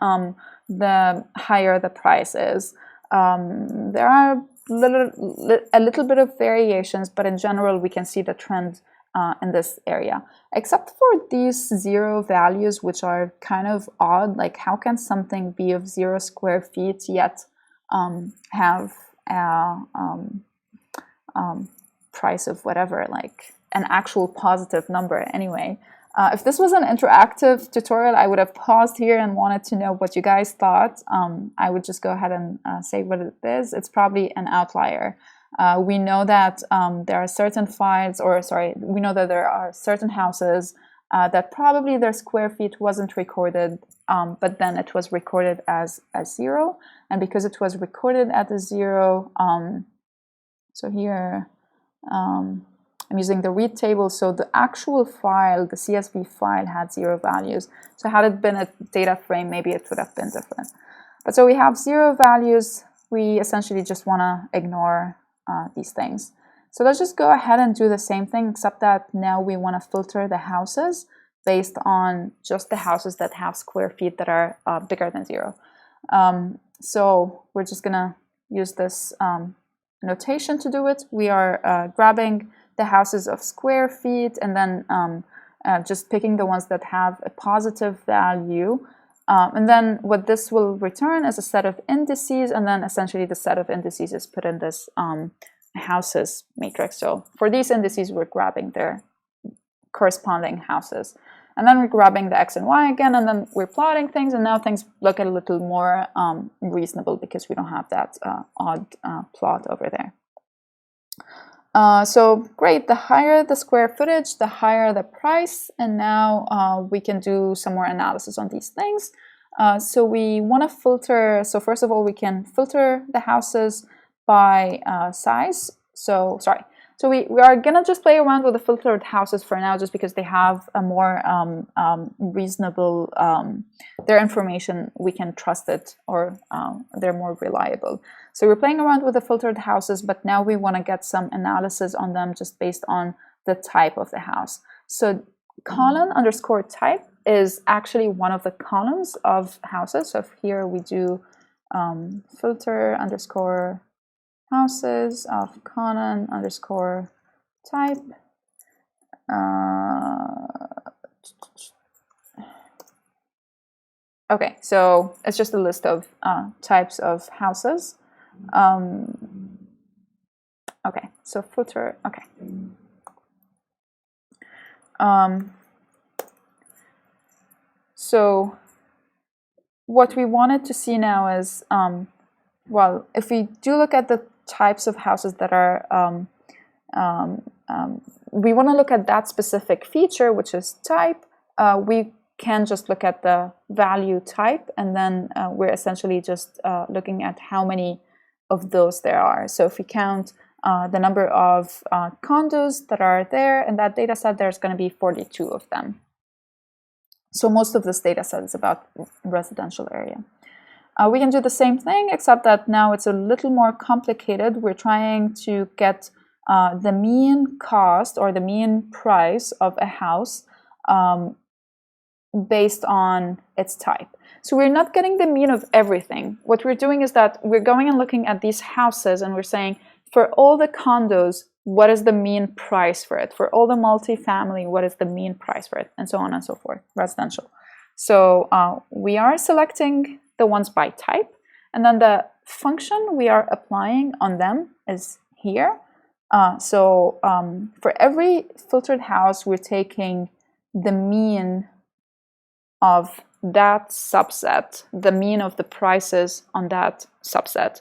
the higher the price is. There are a little bit of variations, but in general, we can see the trend in this area, except for these 0 values, which are kind of odd. Like, how can something be of 0 square feet yet have a price of whatever, like an actual positive number anyway? If this was an interactive tutorial, I would have paused here and wanted to know what you guys thought. I would just go ahead and say what it is. It's probably an outlier. We know that there are certain files, or sorry, we know that there are certain houses that probably their square feet wasn't recorded, but then it was recorded as a 0. And because it was recorded at a 0, so here, I'm using the read table, so the actual file, the CSV file, had 0 values. So had it been a data frame, maybe it would have been different. But so we have 0 values. We essentially just want to ignore these things. So let's just go ahead and do the same thing, except that now we want to filter the houses based on just the houses that have square feet that are bigger than 0. So we're just going to use this notation to do it. We are grabbing the houses of square feet and then just picking the ones that have a positive value. And then what this will return is a set of indices, and then essentially the set of indices is put in this houses matrix. So for these indices, we're grabbing their corresponding houses. And then we're grabbing the x and y again, and then we're plotting things, and now things look a little more reasonable because we don't have that odd plot over there. So great, the higher the square footage, the higher the price, and now we can do some more analysis on these things. So we want to filter, so first of all, we can filter the houses by size. So we are going to just play around with the filtered houses for now, just because they have a more reasonable, their information, we can trust it, or they're more reliable. So we're playing around with the filtered houses, but now we want to get some analysis on them just based on the type of the house. So column underscore type is actually one of the columns of houses. So if here we do filter underscore houses of column underscore type. Okay, so it's just a list of types of houses. Okay, so footer, okay. So what we wanted to see now is, well, if we do look at the types of houses that are, we want to look at that specific feature, which is type. We can just look at the value type, and then we're essentially just looking at how many of those there are. So if we count the number of condos that are there in that data set, there's going to be 42 of them. So most of this data set is about residential area. We can do the same thing, except that now it's a little more complicated. We're trying to get the mean cost or the mean price of a house based on its type. So we're not getting the mean of everything. What we're doing is that we're going and looking at these houses and we're saying, for all the condos, what is the mean price for it? For all the multifamily, what is the mean price for it? And so on and so forth, residential. So we are selecting the ones by type, and then the function we are applying on them is here. For every filtered house, we're taking the mean of that subset, the mean of the prices on that subset,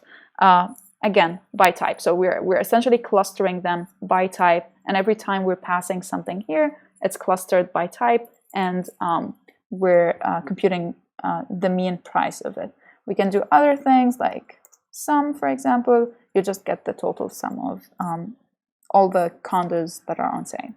again, by type. So we're essentially clustering them by type, and every time we're passing something here, it's clustered by type, and we're computing the mean price of it. We can do other things like sum, for example. You just get the total sum of all the condos that are on sale.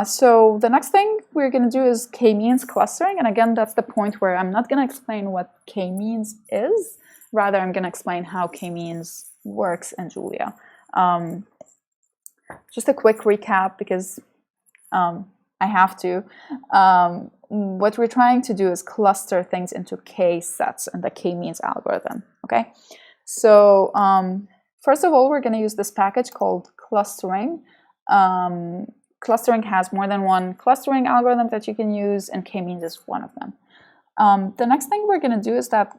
So the next thing we're going to do is k-means clustering. And again, that's the point where I'm not going to explain what k-means is. Rather, I'm going to explain how k-means works in Julia. Just a quick recap, because I have to. What we're trying to do is cluster things into k-sets in the k-means algorithm. Okay, so first of all, we're going to use this package called clustering. Clustering has more than one clustering algorithm that you can use, and k-means is one of them. The next thing we're going to do is that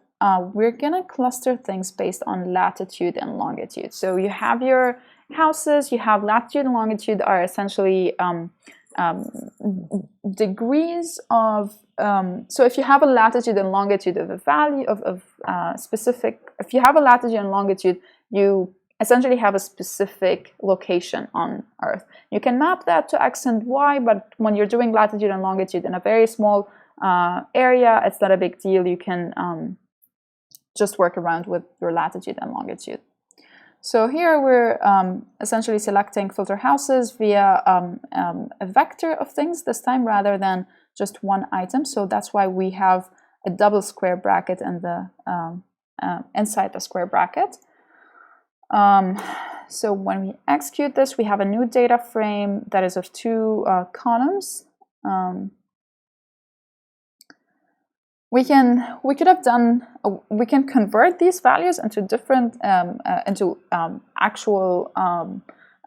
we're going to cluster things based on latitude and longitude. So you have your houses, you have latitude and longitude are essentially degrees of, so if you have a latitude and longitude of a value of specific, if you have a latitude and longitude, you essentially have a specific location on Earth. You can map that to X and Y, but when you're doing latitude and longitude in a very small area, it's not a big deal. You can just work around with your latitude and longitude. So here we're essentially selecting filter houses via a vector of things this time rather than just one item. So that's why we have a double square bracket in the inside the square bracket. So when we execute this, we have a new data frame that is of two columns. We could have done, we can convert these values into different, actual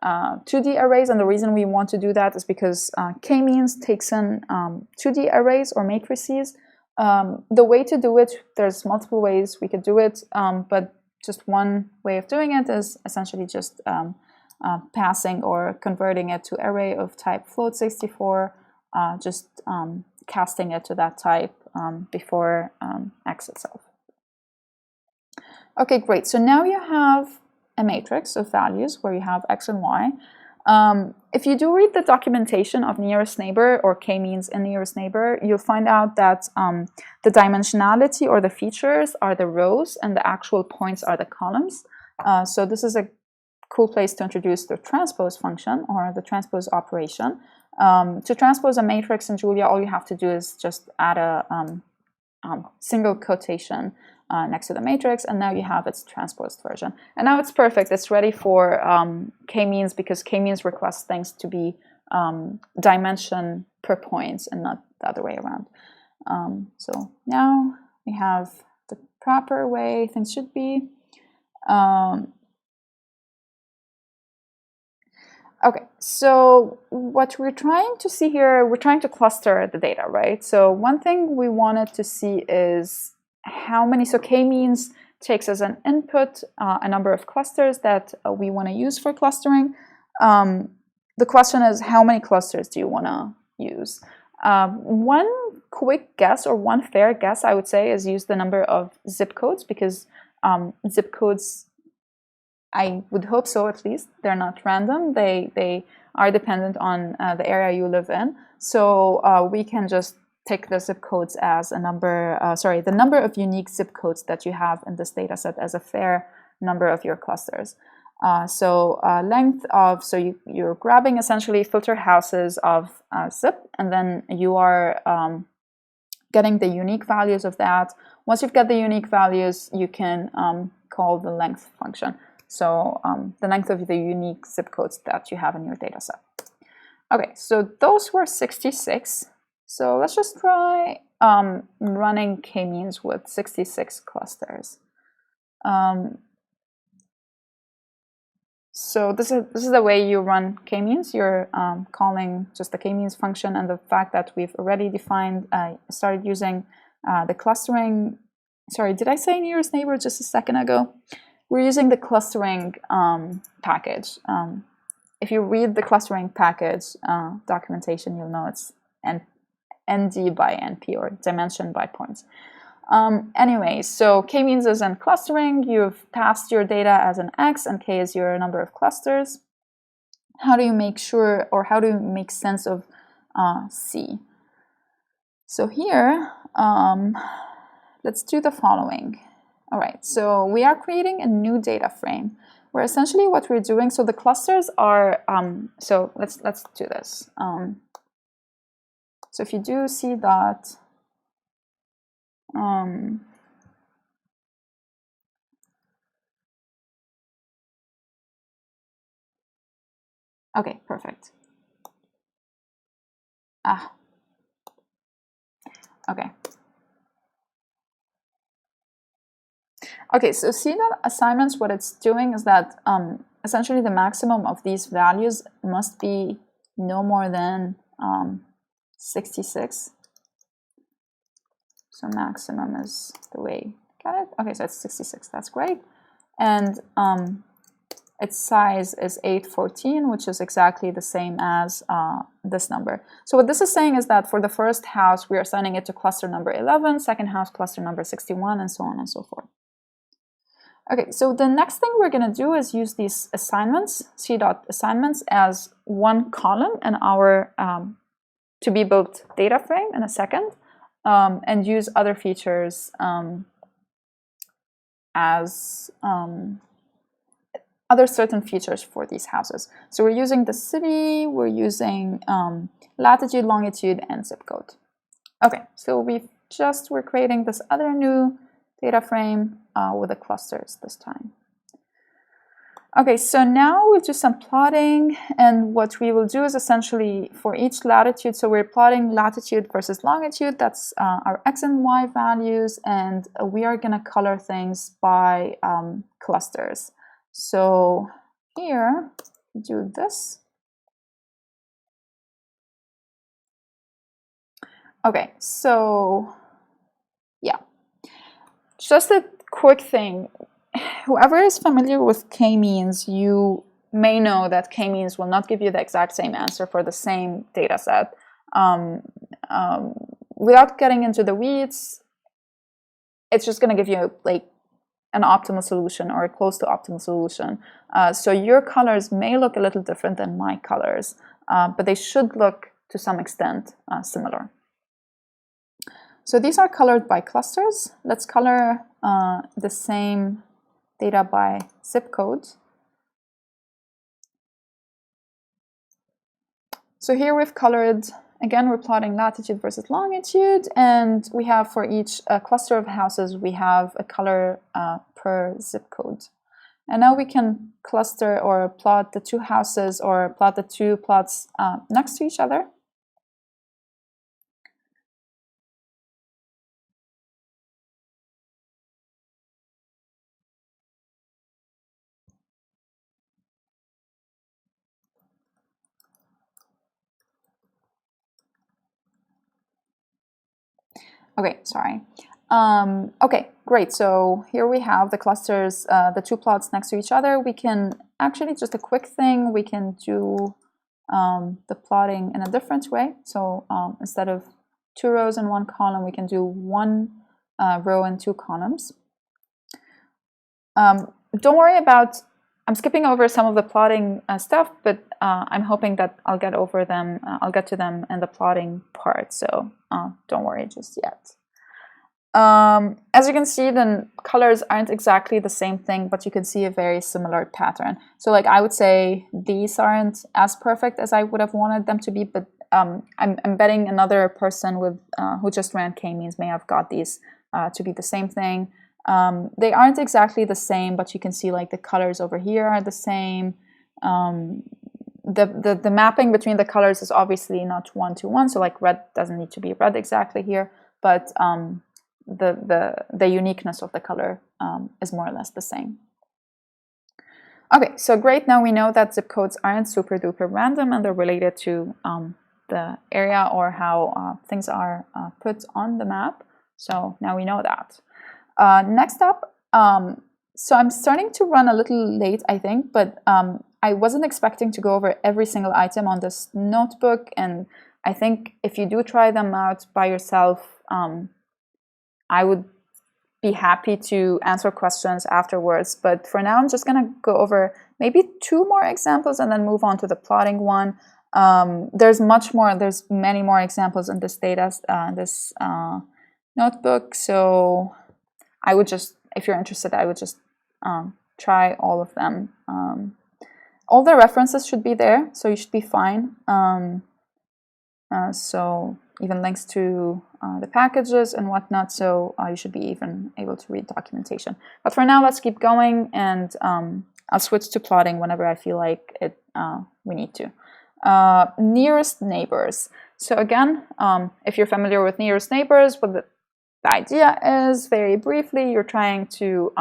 2D arrays, and the reason we want to do that is because k-means takes in 2D arrays or matrices. The way to do it, there's multiple ways we could do it, but just one way of doing it is essentially just passing or converting it to array of type float64, just casting it to that type before X itself. Okay, great. So now you have a matrix of values where you have X and Y. If you do read the documentation of nearest neighbor or k-means in nearest neighbor, you'll find out that the dimensionality or the features are the rows and the actual points are the columns. So this is a cool place to introduce the transpose function or the transpose operation. To transpose a matrix in Julia, all you have to do is just add a single quotation next to the matrix, and now you have its transposed version. And now it's perfect. It's ready for k-means, because k-means requests things to be dimension per points and not the other way around. So now we have the proper way things should be. Okay, so what we're trying to see here, we're trying to cluster the data, right? So one thing we wanted to see is how many, so k-means takes as an input a number of clusters that we want to use for clustering. The question is, how many clusters do you want to use? One quick guess, or one fair guess, I would say, is use the number of zip codes, because zip codes, I would hope so at least, they're not random. They are dependent on the area you live in. So we can just take the zip codes as a number, the number of unique zip codes that you have in this data set as a fair number of your clusters. Length of, so you're grabbing essentially filter houses of zip, and then you are getting the unique values of that. once you've got the unique values, you can call the length function. So the length of the unique zip codes that you have in your data set. Okay, so those were 66. So let's just try running k-means with 66 clusters. So this is the way you run k-means. You're calling just the k-means function, and the fact that we've already defined, started using the clustering. Sorry, did I say nearest neighbor just a second ago? We're using the clustering package. If you read the clustering package documentation, you'll know it's ND by NP, or dimension by points. Anyway, so k-means is in clustering. You've passed your data as an x, and k is your number of clusters. How do you make sure, or how do you make sense of C? So here, let's do the following. All right, so we are creating a new data frame, where essentially what we're doing, so the clusters are, so let's do this. So if you do C dot, okay, perfect. Okay. Okay, so see that assignments, what it's doing is that essentially the maximum of these values must be no more than 66. So maximum is the way, got it? Okay, so it's 66, that's great. And its size is 814, which is exactly the same as this number. So what this is saying is that for the first house, we are assigning it to cluster number 11, second house cluster number 61, and so on and so forth. Okay, so the next thing we're going to do is use these assignments, c.assignments, as one column in our to be built data frame in a second, and use other features as other certain features for these houses. So we're using the city, we're using latitude, longitude, and zip code. Okay, so we're creating this other new data frame with the clusters this time. Okay, so now we'll do some plotting, and what we will do is essentially for each latitude, so we're plotting latitude versus longitude, that's our x and y values, and we are going to color things by clusters. So here, do this. Okay, so yeah, just a quick thing. Whoever is familiar with k-means, you may know that k-means will not give you the exact same answer for the same data set. Without getting into the weeds, it's just going to give you like an optimal solution or a close to optimal solution. So your colors may look a little different than my colors, but they should look to some extent similar. So these are colored by clusters. Let's color the same data by zip code. So here we've colored, again, we're plotting latitude versus longitude, and we have for each cluster of houses, we have a color per zip code. And now we can cluster or plot the two houses or plot the two plots next to each other. Okay, sorry. Okay, great. So here we have the clusters, the two plots next to each other. We can actually, just a quick thing, we can do the plotting in a different way. So instead of 2 rows and 1 column, we can do 1 row and 2 columns. Don't worry about, I'm skipping over some of the plotting stuff, but I'm hoping that I'll get over them, I'll get to them in the plotting part, so don't worry just yet. As you can see, the colors aren't exactly the same thing, but you can see a very similar pattern. So like I would say these aren't as perfect as I would have wanted them to be, but I'm betting another person with who just ran k-means may have got these to be the same thing. They aren't exactly the same, but you can see like the colors over here are the same. The mapping between the colors is obviously not 1-to-1, so like red doesn't need to be red exactly here, but the uniqueness of the color is more or less the same. Okay, so great. Now we know that zip codes aren't super duper random and they're related to the area or how things are put on the map. So now we know that. Next up, so I'm starting to run a little late, I think, but I wasn't expecting to go over every single item on this notebook. And I think if you do try them out by yourself, I would be happy to answer questions afterwards. But for now, I'm just going to go over maybe 2 more examples and then move on to the plotting one. There's many more examples in this notebook. So I would just, if you're interested, I would just try all of them. All the references should be there, so you should be fine. So even links to the packages and whatnot, so you should be even able to read documentation. But for now, let's keep going, and I'll switch to plotting whenever I feel like it. We need to. Nearest neighbors. So again, if you're familiar with nearest neighbors, what the idea is, very briefly, you're trying to,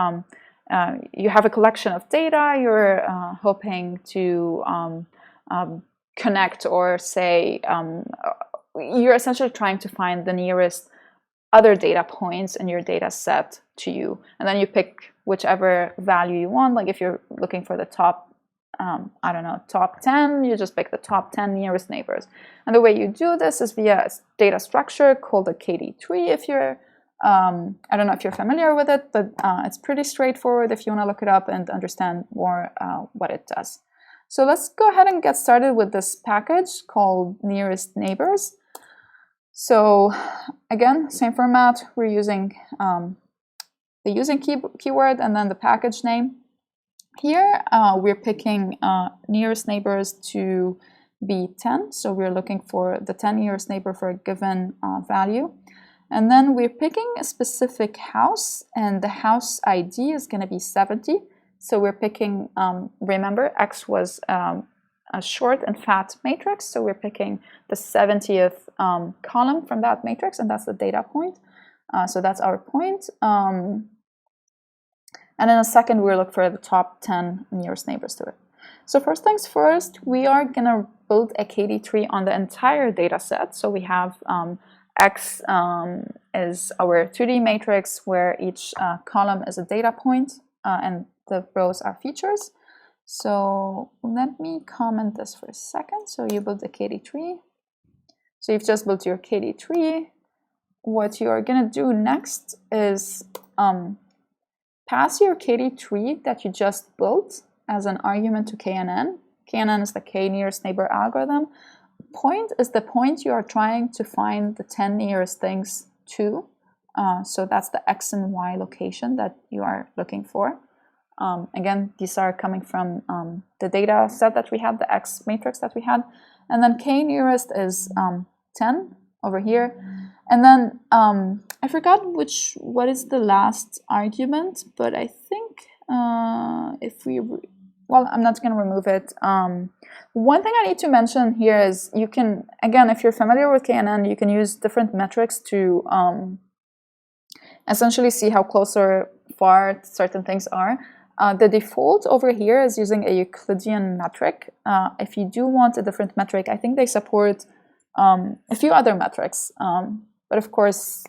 you have a collection of data, you're hoping to connect or say, you're essentially trying to find the nearest other data points in your data set to you. And then you pick whichever value you want. Like if you're looking for the top, I don't know, top 10, you just pick the top 10 nearest neighbors. And the way you do this is via a data structure called a KD tree. If you're, I don't know if you're familiar with it, but it's pretty straightforward if you want to look it up and understand more what it does. So let's go ahead and get started with this package called nearest neighbors. So again, same format. We're using the using keyword and then the package name. Here we're picking nearest neighbors to be 10. So we're looking for the 10 nearest neighbor for a given value. And then we're picking a specific house, and the house ID is going to be 70. So we're picking, remember, X was a short and fat matrix. So we're picking the 70th column from that matrix, and that's the data point. So that's our point. And in a second, we'll look for the top 10 nearest neighbors to it. So first things first, we are going to build a KD tree on the entire data set. So we have X is our 2D matrix where each column is a data point and the rows are features. So let me comment this for a second. So you build a KD tree. So you've just built your KD tree. What you are going to do next is pass your KD tree that you just built as an argument to KNN. KNN is the K nearest neighbor algorithm. Point is the point you are trying to find the 10 nearest things to. So that's the X and Y location that you are looking for. Again, these are coming from the data set that we had, the X matrix that we had. And then K nearest is 10 over here. And then I forgot what is the last argument, but I think if we, well, I'm not going to remove it. One thing I need to mention here is you can, again, if you're familiar with KNN, you can use different metrics to essentially see how close or far certain things are. The default over here is using a Euclidean metric. If you do want a different metric, I think they support a few other metrics. But of course,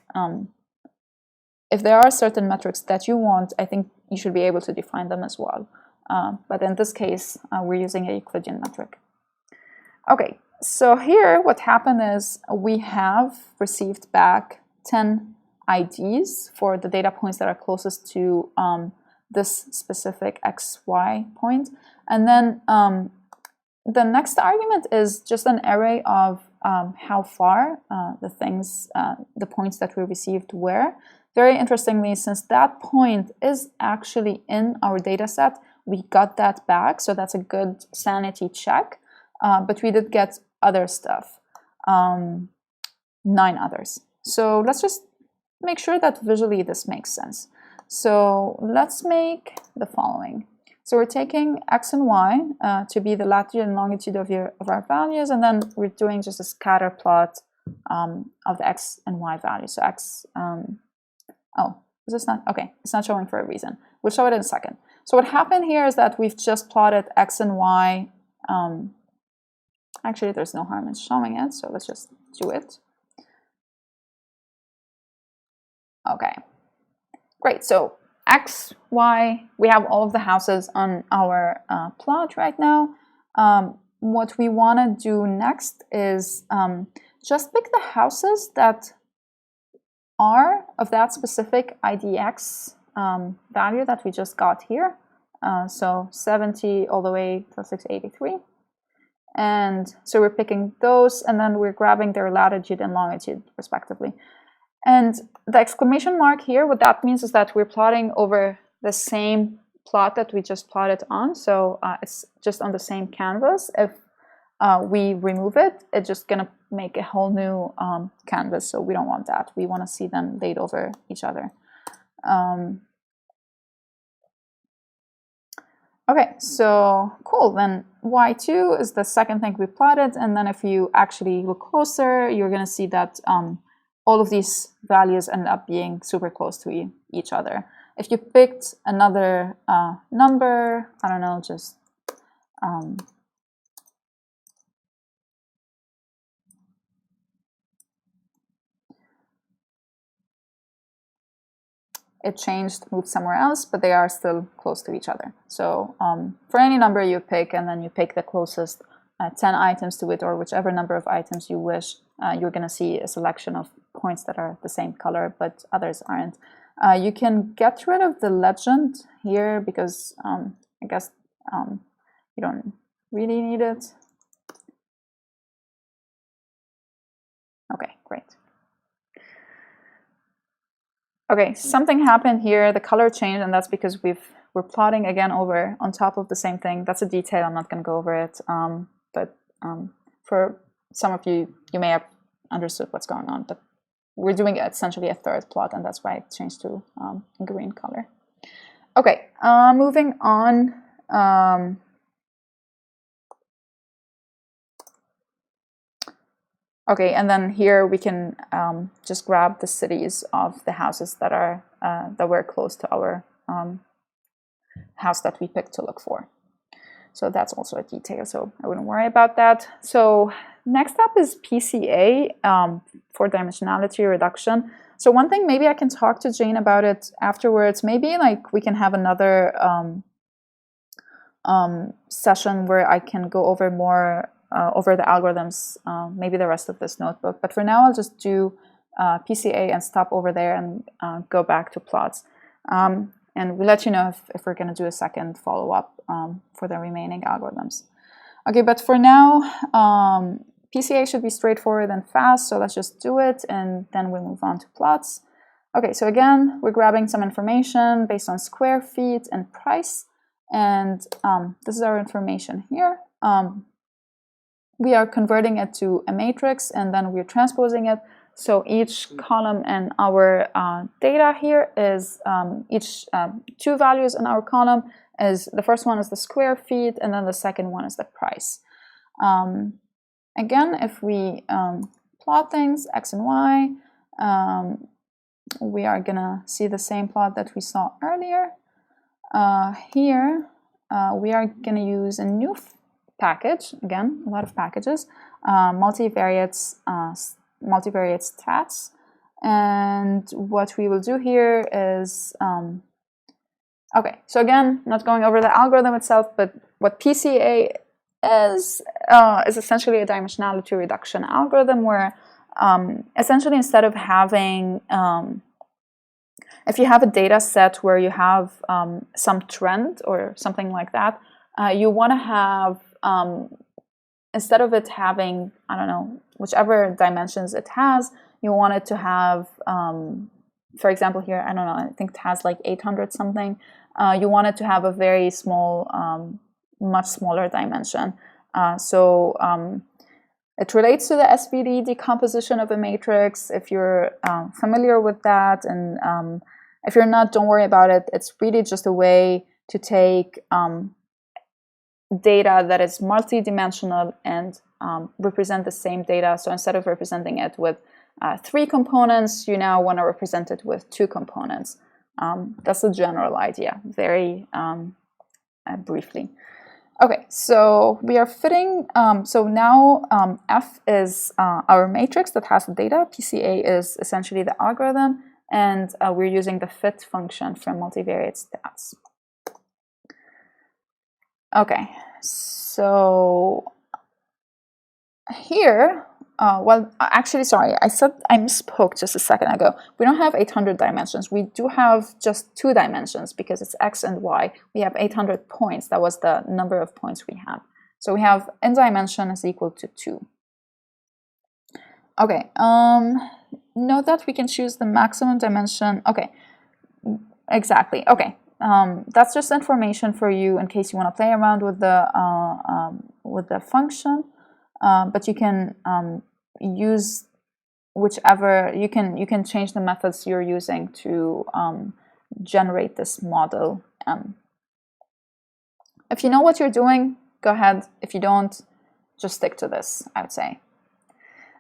if there are certain metrics that you want, I think you should be able to define them as well. But in this case, we're using a Euclidean metric. Okay, so here what happened is we have received back 10 IDs for the data points that are closest to this specific XY point. And then the next argument is just an array of how far the points that we received were. Very interestingly, since that point is actually in our data set, we got that back, so that's a good sanity check. But we did get other stuff, 9 others. So let's just make sure that visually this makes sense. So let's make the following. So we're taking x and y to be the latitude and longitude of our values, and then we're doing just a scatter plot of the x and y values. So x, oh, is this not? Okay, it's not showing for a reason. We'll show it in a second. So what happened here is that we've just plotted x and y. Actually, there's no harm in showing it, so let's just do it. Okay, great. So x, y, we have all of the houses on our plot right now. What we want to do next is just pick the houses that are of that specific IDX value that we just got here. So 70 all the way to 683. And so we're picking those, and then we're grabbing their latitude and longitude respectively. And the exclamation mark here, what that means is that we're plotting over the same plot that we just plotted on. So it's just on the same canvas. If we remove it, it's just going to make a whole new canvas. So we don't want that. We want to see them laid over each other. Okay, so cool. Then y2 is the second thing we plotted. And then if you actually look closer, you're going to see that all of these values end up being super close to each other. If you picked another number, I don't know, just it changed, moved somewhere else, but they are still close to each other. So for any number you pick, and then you pick the closest 10 items to it, or whichever number of items you wish, you're going to see a selection of points that are the same color, but others aren't. You can get rid of the legend here because I guess you don't really need it. Okay, great. Okay, something happened here. The color changed, and that's because we're plotting again over on top of the same thing. That's a detail. I'm not going to go over it. But for some of you, you may have understood what's going on. But we're doing essentially a third plot, and that's why it changed to green color. Okay, moving on. Okay, and then here we can just grab the cities of the houses that are that were close to our house that we picked to look for. So that's also a detail, so I wouldn't worry about that. So next up is PCA for dimensionality reduction. So one thing, maybe I can talk to Jane about it afterwards. Maybe like we can have another session where I can go over more over the algorithms, maybe the rest of this notebook. But for now, I'll just do PCA and stop over there and go back to plots. And we'll let you know if we're going to do a second follow-up for the remaining algorithms. Okay, but for now, PCA should be straightforward and fast, so let's just do it, and then we'll move on to plots. Okay, so again, we're grabbing some information based on square feet and price, and this is our information here. We are converting it to a matrix, and then we're transposing it. So each column in our data here is each two values in our column is the first one is the square feet, and then the second one is the price. Again, if we plot things, x and y, we are gonna see the same plot that we saw earlier. Here, we are gonna use a new package, again, a lot of packages, multivariate stats. And what we will do here is, okay, so again, not going over the algorithm itself, but what PCA is essentially a dimensionality reduction algorithm where essentially instead of having, if you have a data set where you have some trend or something like that, you want to have, instead of it having, I don't know, whichever dimensions it has, you want it to have, for example here, I don't know, I think it has like 800 something. You want it to have a very small, much smaller dimension. So It relates to the SVD decomposition of a matrix, if you're familiar with that. And if you're not, don't worry about it. It's really just a way to take data that is multi-dimensional and represent the same data. So instead of representing it with 3 components, you now want to represent it with 2 components. That's the general idea, very briefly. Okay, so we are fitting, so now F is our matrix that has the data, PCA is essentially the algorithm, and we're using the fit function from multivariate stats. Okay, so here, well, actually, sorry, I misspoke just a second ago. We don't have 800 dimensions. We do have just 2 dimensions because it's X and Y. We have 800 points. That was the number of points we had. So we have n dimension is equal to 2. Okay, note that we can choose the maximum dimension. Okay, exactly. Okay, that's just information for you in case you want to play around with the function. But you can use whichever, you can change the methods you're using to generate this model. If you know what you're doing, go ahead. If you don't, just stick to this, I would say.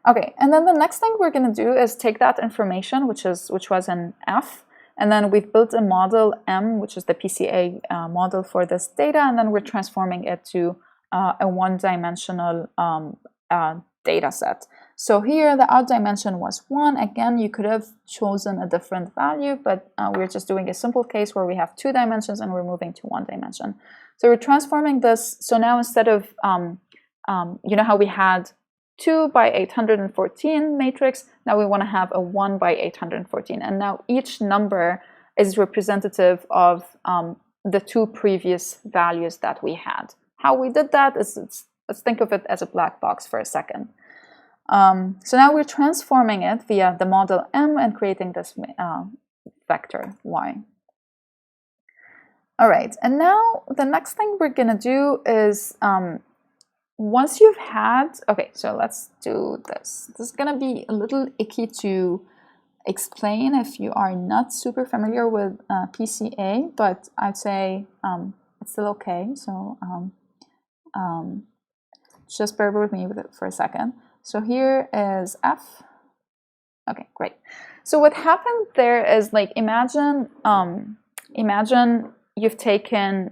Okay, and then the next thing we're going to do is take that information, which was in F, and then we've built a model M, which is the PCA model for this data, and then we're transforming it to a one-dimensional data set. So here the out dimension was 1. Again, you could have chosen a different value, but we're just doing a simple case where we have 2 dimensions and we're moving to 1 dimension. So we're transforming this. So now instead of, you know how we had 2 by 814 matrix, now we want to have a 1 by 814. And now each number is representative of the 2 previous values that we had. How we did that is, let's think of it as a black box for a second. So now we're transforming it via the model M and creating this vector Y. All right, and now the next thing we're going to do is, once you've had, okay, so let's do this. This is going to be a little icky to explain if you are not super familiar with PCA, but I'd say it's still okay. So just bear with me with it for a second. So here is F. Okay, great. So what happened there is, like, imagine you've taken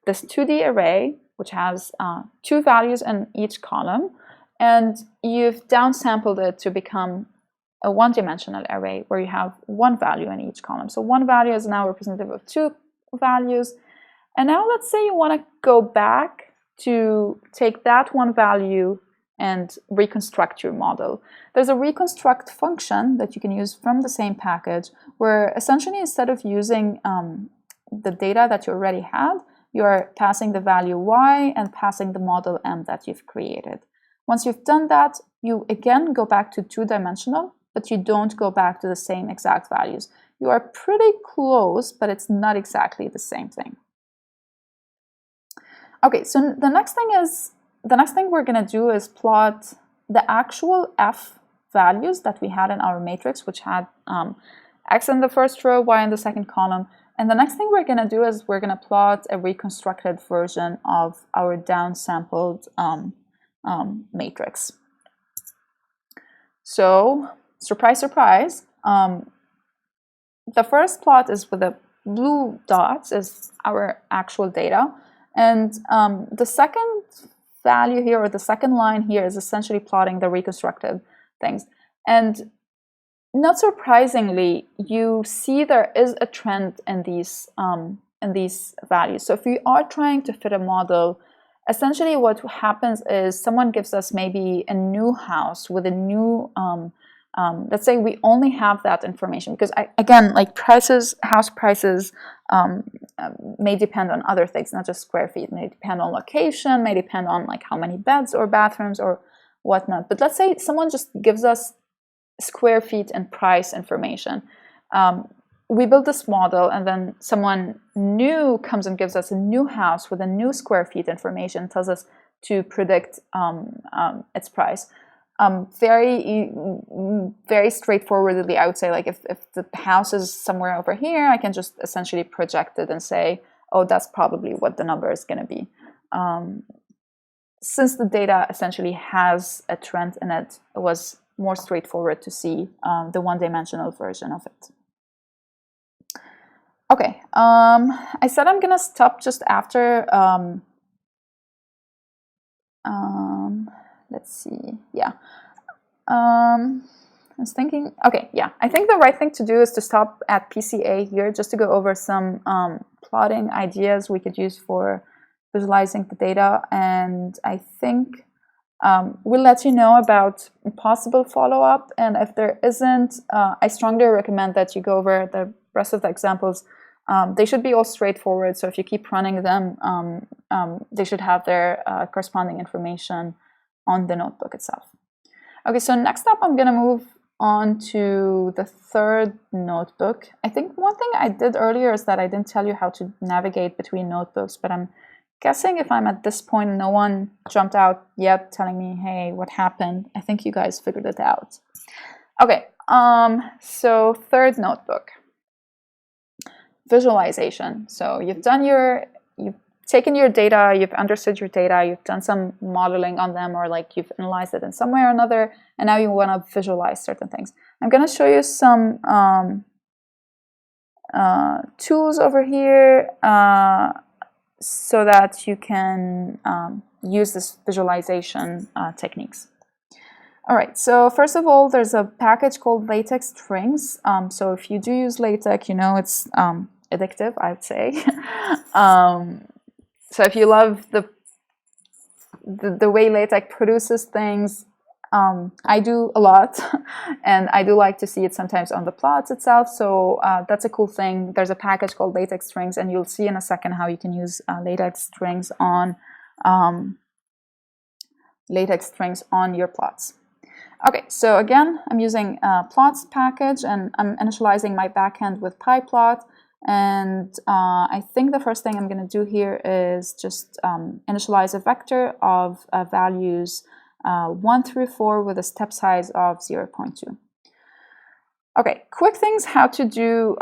this 2D array, which has 2 values in each column, and you've downsampled it to become a one-dimensional array where you have 1 value in each column. So 1 value is now representative of 2 values. And now let's say you want to go back to take that 1 value and reconstruct your model. There's a reconstruct function that you can use from the same package where essentially instead of using the data that you already had, you are passing the value Y and passing the model M that you've created. Once you've done that, you again go back to 2-dimensional, but you don't go back to the same exact values. You are pretty close, but it's not exactly the same thing. Okay, so the next thing we're going to do is plot the actual F values that we had in our matrix, which had X in the first row, Y in the second column. And the next thing we're going to do is we're going to plot a reconstructed version of our downsampled matrix. So, surprise, surprise, the first plot is with the blue dots is our actual data. And the second value here, or the second line here, is essentially plotting the reconstructed things. And not surprisingly, you see there is a trend in these values. So if we are trying to fit a model, essentially what happens is someone gives us maybe a new house with a new, let's say we only have that information, because again, like house prices may depend on other things, not just square feet. May depend on location, may depend on like how many beds or bathrooms or whatnot. But let's say someone just gives us square feet and price information. We build this model, and then someone new comes and gives us a new house with a new square feet information, tells us to predict its price. Very straightforwardly, I would say, like if the house is somewhere over here, I can just essentially project it and say, oh, that's probably what the number is going to be. Since the data essentially has a trend in it, it was more straightforward to see the one-dimensional version of it. Okay, I said I'm going to stop just after, let's see, yeah. I was thinking, okay, yeah, I think the right thing to do is to stop at PCA here just to go over some plotting ideas we could use for visualizing the data. And I think we'll let you know about possible follow-up. And if there isn't, I strongly recommend that you go over the rest of the examples. They should be all straightforward. So if you keep running them, they should have their corresponding information on the notebook itself. Okay, so next up, I'm going to move on to the third notebook. I think one thing I did earlier is that I didn't tell you how to navigate between notebooks, but I'm guessing if I'm at this point, no one jumped out yet telling me, hey, what happened? I think you guys figured it out. Okay, so third notebook, visualization. So you've taken your data, you've understood your data, you've done some modeling on them, or like you've analyzed it in some way or another, and now you want to visualize certain things. I'm going to show you some tools over here so that you can use this visualization techniques. All right, so first of all, there's a package called latex strings. So if you do use LaTeX, you know it's addictive, I would say. So if you love the way LaTeX produces things, I do a lot, and I do like to see it sometimes on the plots itself. So that's a cool thing. There's a package called latex strings, and you'll see in a second how you can use latex strings on your plots. Okay, so again, I'm using plots package, and I'm initializing my backend with pyplot. And I think the first thing I'm going to do here is just initialize a vector of values 1 through 4 with a step size of 0.2. Okay, quick things how to do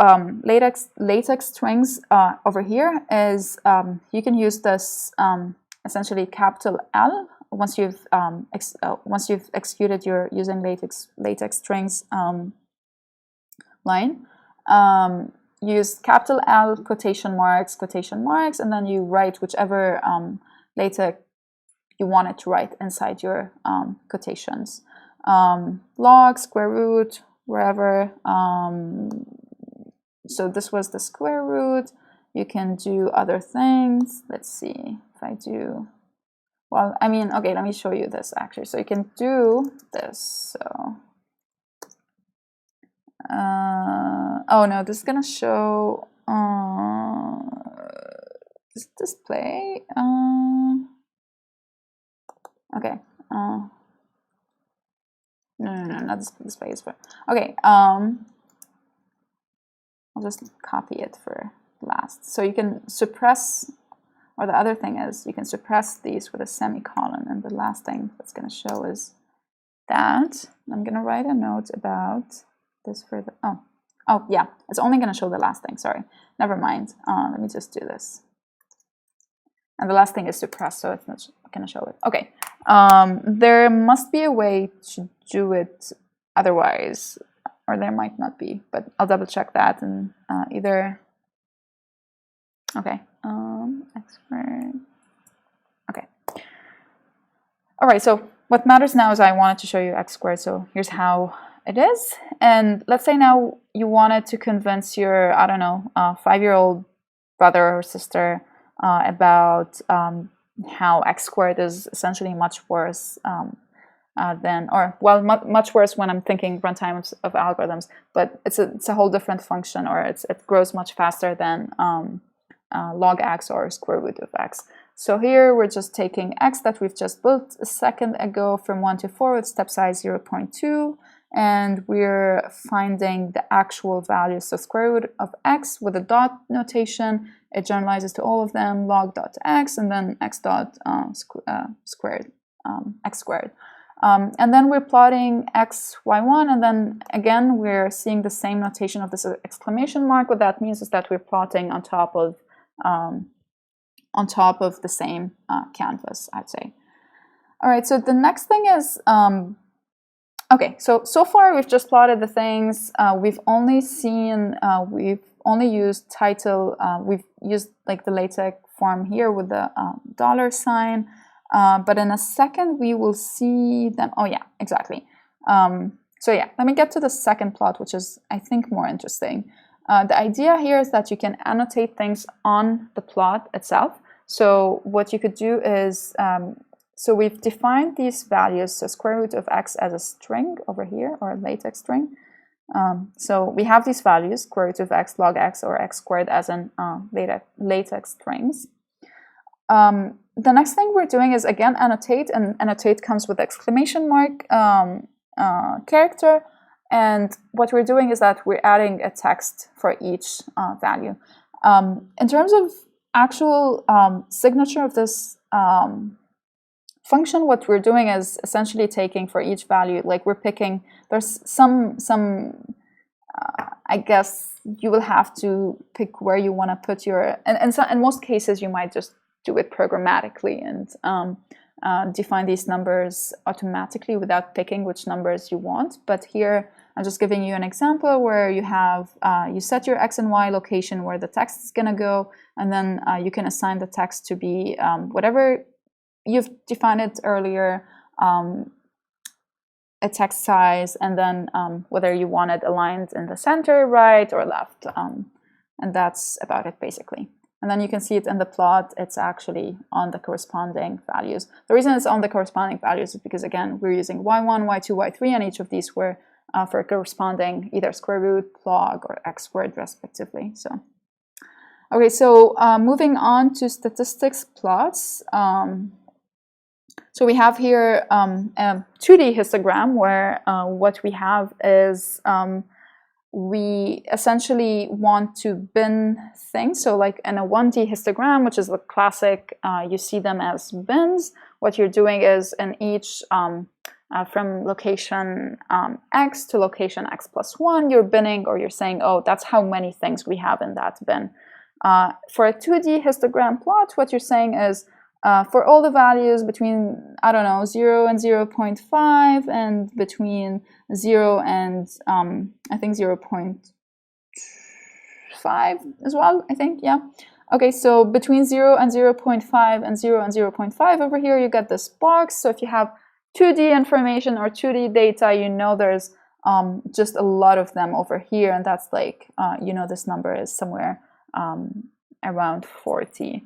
latex strings over here is you can use this essentially capital L once you've executed your using latex strings line. Use capital L, quotation marks, and then you write whichever LaTeX you want it to write inside your quotations. Log, square root, wherever. So this was the square root. You can do other things. Let's see if I do. Well, I mean, okay, let me show you this actually. So you can do this. So. Oh no, this is gonna show this display. Okay. No, not this display is for. Okay. I'll just copy it for last. So you can suppress, or the other thing is you can suppress these with a semicolon, and the last thing that's gonna show is that. I'm gonna write a note about this for the oh yeah, it's only going to show the last thing. Sorry, never mind. Let me just do this, and the last thing is suppressed, so it's not going to show it. Okay, there must be a way to do it otherwise, or there might not be, but I'll double check that and either. Okay, expert. Okay. All right. So what matters now is I wanted to show you x squared. So here's how it is. And let's say now you wanted to convince your, I don't know, 5-year-old brother or sister about how x squared is essentially much worse than, or well, much worse when I'm thinking runtime of algorithms, but it's a whole different function, or it grows much faster than log x or square root of x. So here we're just taking x that we've just built a second ago from 1 to 4 with step size 0.2. and we're finding the actual values. So square root of x with a dot notation, it generalizes to all of them, log.x, and then x dot squared, x squared. And then we're plotting x, y1, and then again we're seeing the same notation of this exclamation mark. What that means is that we're plotting on top of the same canvas, I'd say. All right, so the next thing is, okay, so far we've just plotted the things. We've only used title. We've used like the LaTeX form here with the $sign. But in a second we will see them. Oh yeah, exactly. So yeah, let me get to the second plot, which is, I think, more interesting. The idea here is that you can annotate things on the plot itself. So what you could do is, so we've defined these values, so square root of x as a string over here, or a LaTeX string. So we have these values, square root of x, log x, or x squared as in LaTeX strings. The next thing we're doing is, again, annotate, and annotate comes with exclamation mark character. And what we're doing is that we're adding a text for each value. In terms of actual signature of this function, what we're doing is essentially taking for each value, like we're picking, there's some I guess you will have to pick where you want to put your, and so in most cases you might just do it programmatically and define these numbers automatically without picking which numbers you want. But here I'm just giving you an example where you have, you set your x and y location where the text is going to go, and then you can assign the text to be whatever you've defined it earlier, a text size, and then whether you want it aligned in the center, right, or left. And that's about it, basically. And then you can see it in the plot. It's actually on the corresponding values. The reason it's on the corresponding values is because, again, we're using y1, y2, y3, and each of these were for corresponding either square root, log, or x squared, respectively. So, okay, so moving on to statistics plots. So we have here a 2D histogram where what we have is we essentially want to bin things. So like in a 1D histogram, which is the classic, you see them as bins. What you're doing is in each, from location x to location x plus 1, you're binning, or you're saying, oh, that's how many things we have in that bin. For a 2D histogram plot, what you're saying is, for all the values between, I don't know, 0 and 0.5, and between 0 and, I think 0.5 as well, I think, yeah. Okay, so between 0 and 0.5 and 0 and 0.5 over here, you get this box. So if you have 2D information or 2D data, you know there's just a lot of them over here, and that's like, you know, this number is somewhere around 40.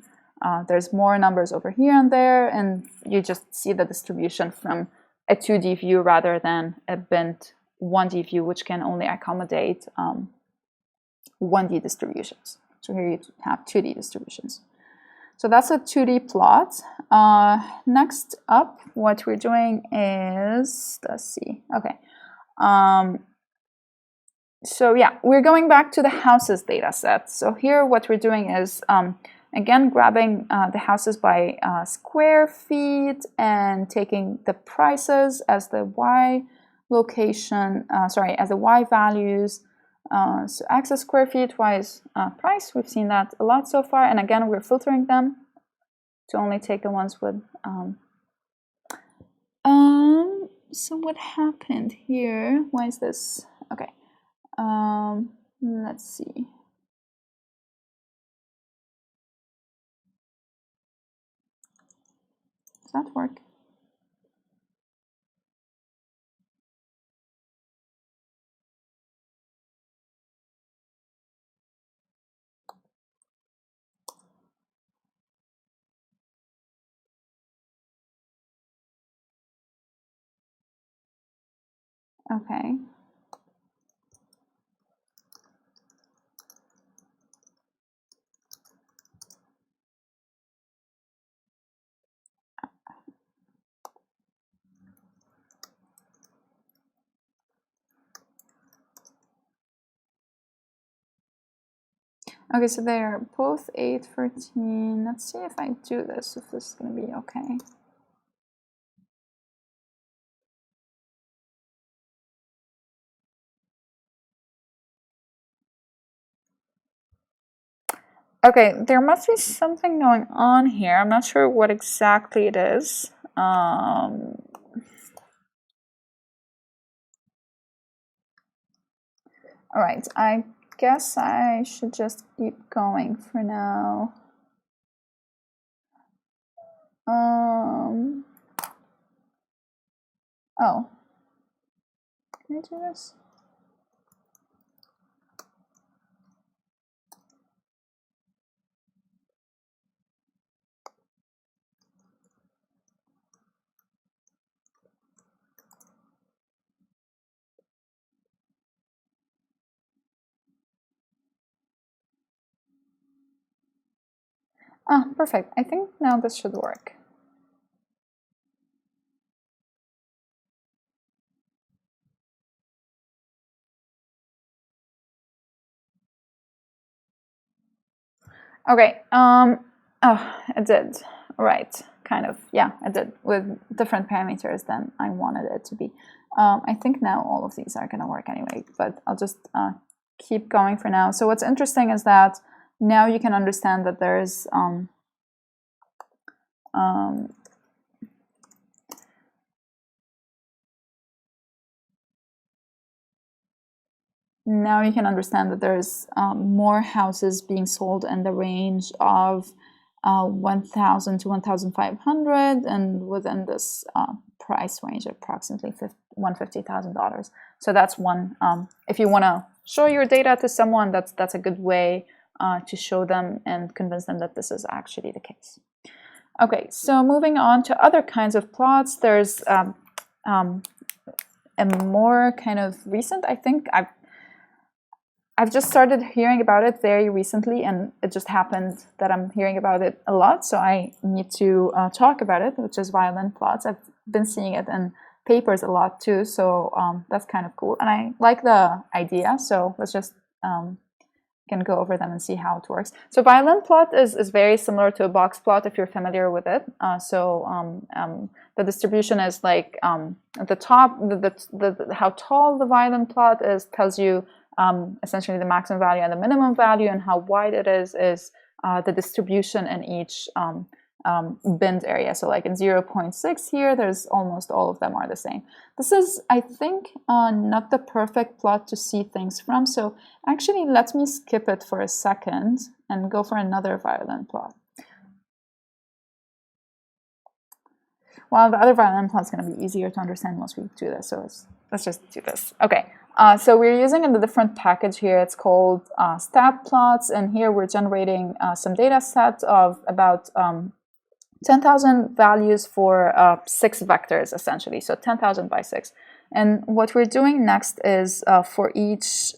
There's more numbers over here and there, and you just see the distribution from a 2D view rather than a binned 1D view, which can only accommodate 1D distributions. So here you have 2D distributions. So that's a 2D plot. Next up, what we're doing is, let's see, okay. So yeah, we're going back to the houses data set. So here what we're doing is, again, grabbing the houses by square feet and taking the prices as the y location, as the y values. So x is square feet, y is price. We've seen that a lot so far. And again, we're filtering them to only take the ones with... so what happened here? Why is this? Okay. Let's see. Does that work? Okay. Okay, so they are both 8, 13. Let's see if I do this, if this is going to be okay. Okay, there must be something going on here. I'm not sure what exactly it is. All right, I guess I should just keep going for now. Oh, can I do this? Ah, perfect. I think now this should work. Okay, oh, it did. Right, kind of. Yeah, it did, with different parameters than I wanted it to be. I think now all of these are going to work anyway, but I'll just keep going for now. So what's interesting is that now you can understand that there's now you can understand that there's more houses being sold in the range of 1,000 to 1,500, and within this price range, approximately $150,000. So that's one. If you want to show your data to someone, that's a good way to show them and convince them that this is actually the case. Okay, so moving on to other kinds of plots, there's a more kind of recent. I think I've just started hearing about it very recently, and it just happened that I'm hearing about it a lot, so I need to talk about it, which is violin plots. I've been seeing it in papers a lot too, so that's kind of cool. And I like the idea, so let's just can go over them and see how it works. So violin plot is very similar to a box plot if you're familiar with it. The distribution is like at the top, how tall the violin plot is tells you essentially the maximum value and the minimum value, and how wide it is the distribution in each binned area. So like in 0.6 here, there's almost all of them are the same. This is, I think, not the perfect plot to see things from. So actually, let me skip it for a second and go for another violin plot. Well, the other violin plot is going to be easier to understand once we do this. So let's just do this. Okay. So we're using a different package here. It's called stat plots, and here we're generating some data set of about 10,000 values for 6 vectors, essentially. So 10,000 by 6. And what we're doing next is for each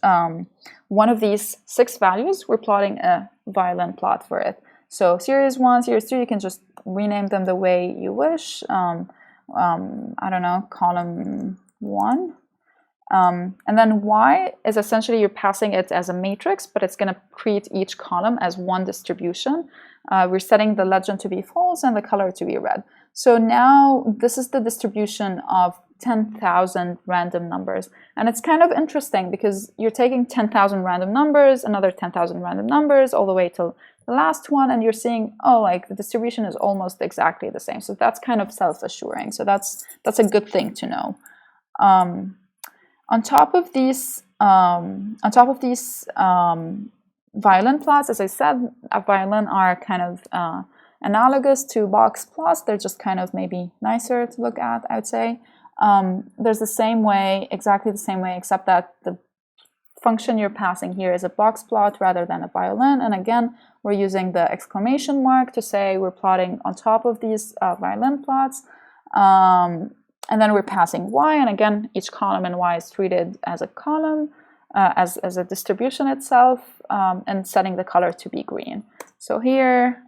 one of these 6 values, we're plotting a violin plot for it. So series 1, series 2, you can just rename them the way you wish. I don't know, column 1. And then Y is essentially you're passing it as a matrix, but it's going to treat each column as one distribution. We're setting the legend to be false and the color to be red. So now this is the distribution of 10,000 random numbers. And it's kind of interesting because you're taking 10,000 random numbers, another 10,000 random numbers, all the way till the last one, and you're seeing, oh, like the distribution is almost exactly the same. So that's kind of self-assuring. So that's a good thing to know. On top of these violin plots, as I said, a violin are kind of analogous to box plots. They're just kind of maybe nicer to look at, I would say. There's the same way, exactly the same way, except that the function you're passing here is a box plot rather than a violin. And again, we're using the exclamation mark to say we're plotting on top of these violin plots. And then we're passing Y, and again, each column in Y is treated as a column, as a distribution itself, and setting the color to be green. So here,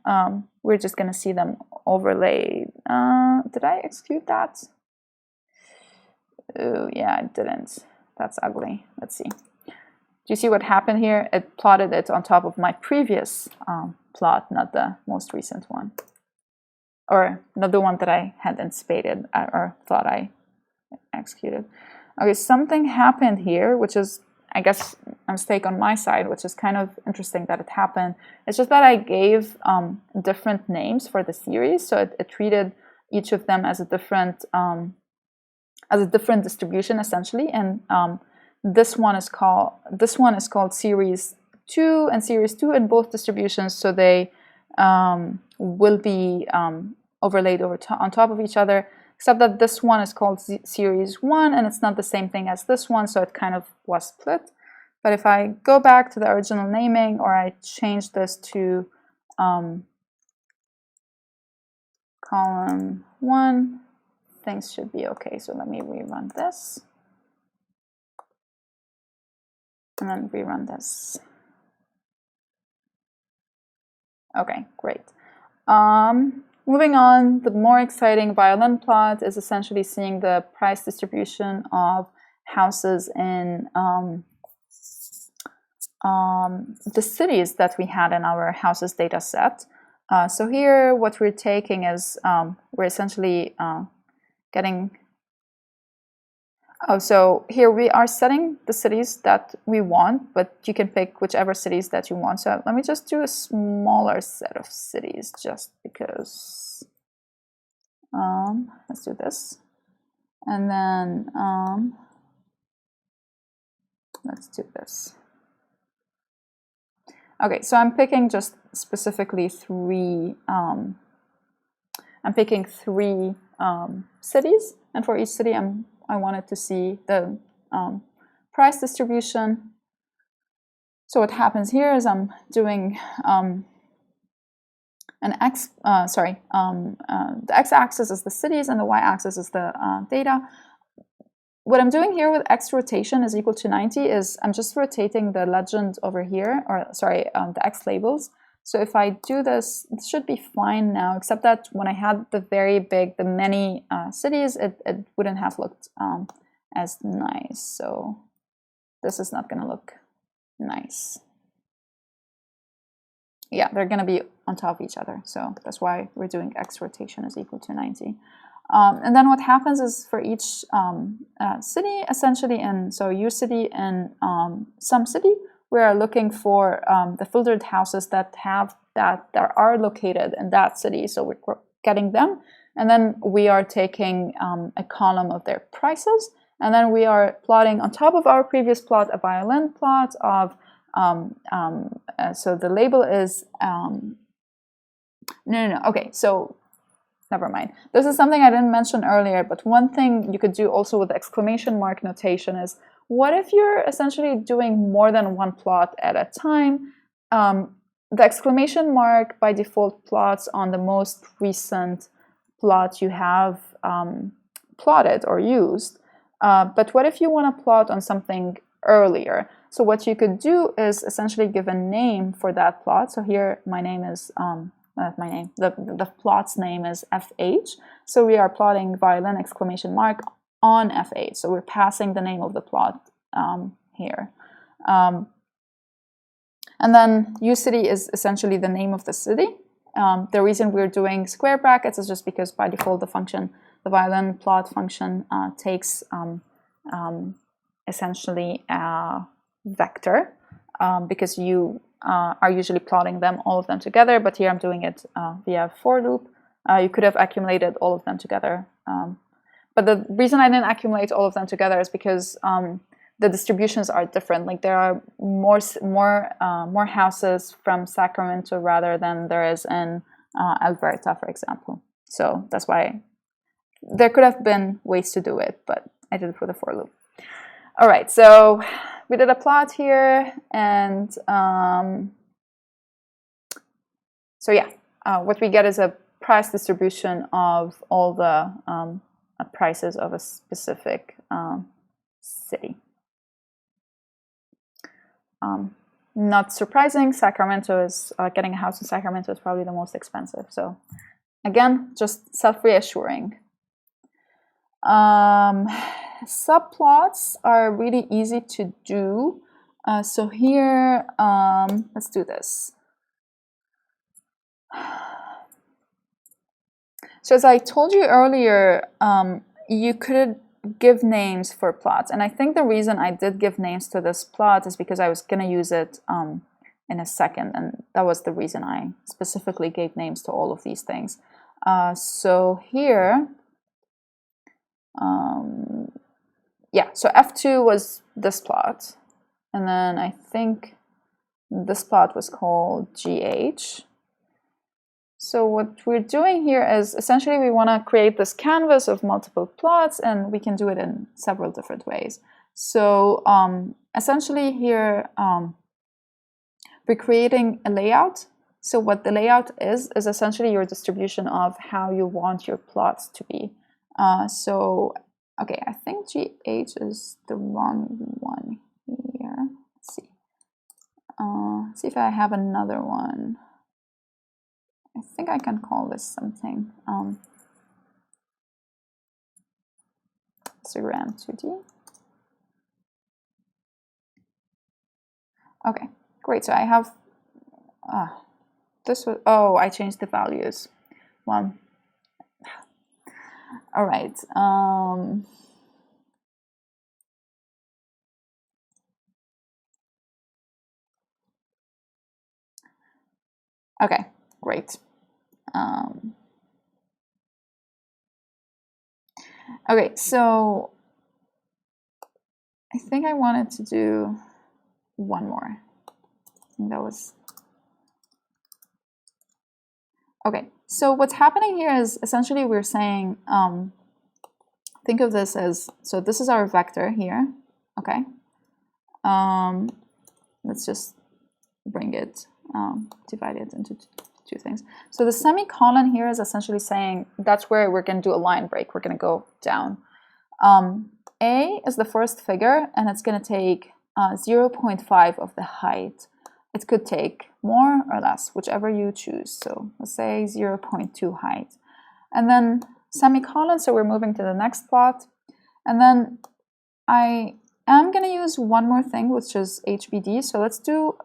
we're just going to see them overlaid. Did I execute that? Oh, yeah, I didn't. That's ugly. Let's see. you see what happened here? It plotted it on top of my previous plot, not the most recent one, or not the one that I had anticipated or thought I executed. Okay, something happened here, which is, I guess, a mistake on my side, which is kind of interesting that it happened. It's just that I gave different names for the series, so it treated each of them as a different distribution essentially, and this one is called series 2 and series 2 in both distributions, so they will be overlaid on top of each other, except that this one is called series 1 and it's not the same thing as this one, so it kind of was split. But if I go back to the original naming, or I change this to column 1, things should be okay. So let me rerun this and then rerun this. Okay, great. Moving on, the more exciting violin plot is essentially seeing the price distribution of houses in the cities that we had in our houses data set. So here what we're taking is we're essentially getting... Oh, so here we are setting the cities that we want, but you can pick whichever cities that you want. So let me just do a smaller set of cities just because. Let's do this. And then let's do this. Okay, so I'm picking just specifically three. I'm picking three cities, and for each city, I wanted to see the price distribution. So what happens here is I'm doing the x-axis is the cities and the y-axis is the data. What I'm doing here with x rotation is equal to 90 is I'm just rotating the legend over here, or sorry, the x labels. So if I do this, it should be fine now, except that when I had the many cities, it wouldn't have looked as nice. So this is not going to look nice. Yeah, they're going to be on top of each other. So that's why we're doing x rotation is equal to 90. And then what happens is for each city, essentially, so U city and some city, we are looking for the filtered houses that are located in that city. So we're getting them, and then we are taking a column of their prices, and then we are plotting on top of our previous plot a violin plot of. So the label is no. Okay, so. Never mind. This is something I didn't mention earlier, but one thing you could do also with the exclamation mark notation is, what if you're essentially doing more than one plot at a time? The exclamation mark by default plots on the most recent plot you have plotted or used. But what if you want to plot on something earlier? So what you could do is essentially give a name for that plot. So here my name is... the plot's name is FH. So we are plotting violin exclamation mark on FH. So we're passing the name of the plot here. And then uCity is essentially the name of the city. The reason we're doing square brackets is just because by default the violin plot function takes essentially a vector because you are usually plotting them, all of them together, but here I'm doing it via for loop. You could have accumulated all of them together. But the reason I didn't accumulate all of them together is because the distributions are different. Like there are more houses from Sacramento rather than there is in Alberta, for example. So that's why there could have been ways to do it, but I did it with a for loop. All right, so we did a plot here, and so yeah, what we get is a price distribution of all the prices of a specific city. Not surprising, Sacramento is getting a house in Sacramento is probably the most expensive. So again, just self-reassuring. Subplots are really easy to do. So here, let's do this. So as I told you earlier, you could give names for plots. And I think the reason I did give names to this plot is because I was going to use it in a second. And that was the reason I specifically gave names to all of these things. So here, yeah, so F2 was this plot. And then I think this plot was called GH. So what we're doing here is essentially we want to create this canvas of multiple plots, and we can do it in several different ways. So essentially here we're creating a layout. So what the layout is essentially your distribution of how you want your plots to be. So, okay, I think GH is the wrong one here. Let's see. See if I have another one. I think I can call this something. Instagram 2D. Okay, great. So I have this was, oh, I changed the values. Well, all right. Okay, great. Okay, so I think I wanted to do one more. I think that was okay. So what's happening here is essentially we're saying, think of this as, so this is our vector here, okay? Let's just bring it, divide it into two things. So the semicolon here is essentially saying that's where we're going to do a line break. We're going to go down. A is the first figure, and it's going to take 0.5 of the height. It could take more or less, whichever you choose. So let's say 0.2 height. And then semicolon, so we're moving to the next plot. And then I am going to use one more thing, which is HBD. So let's do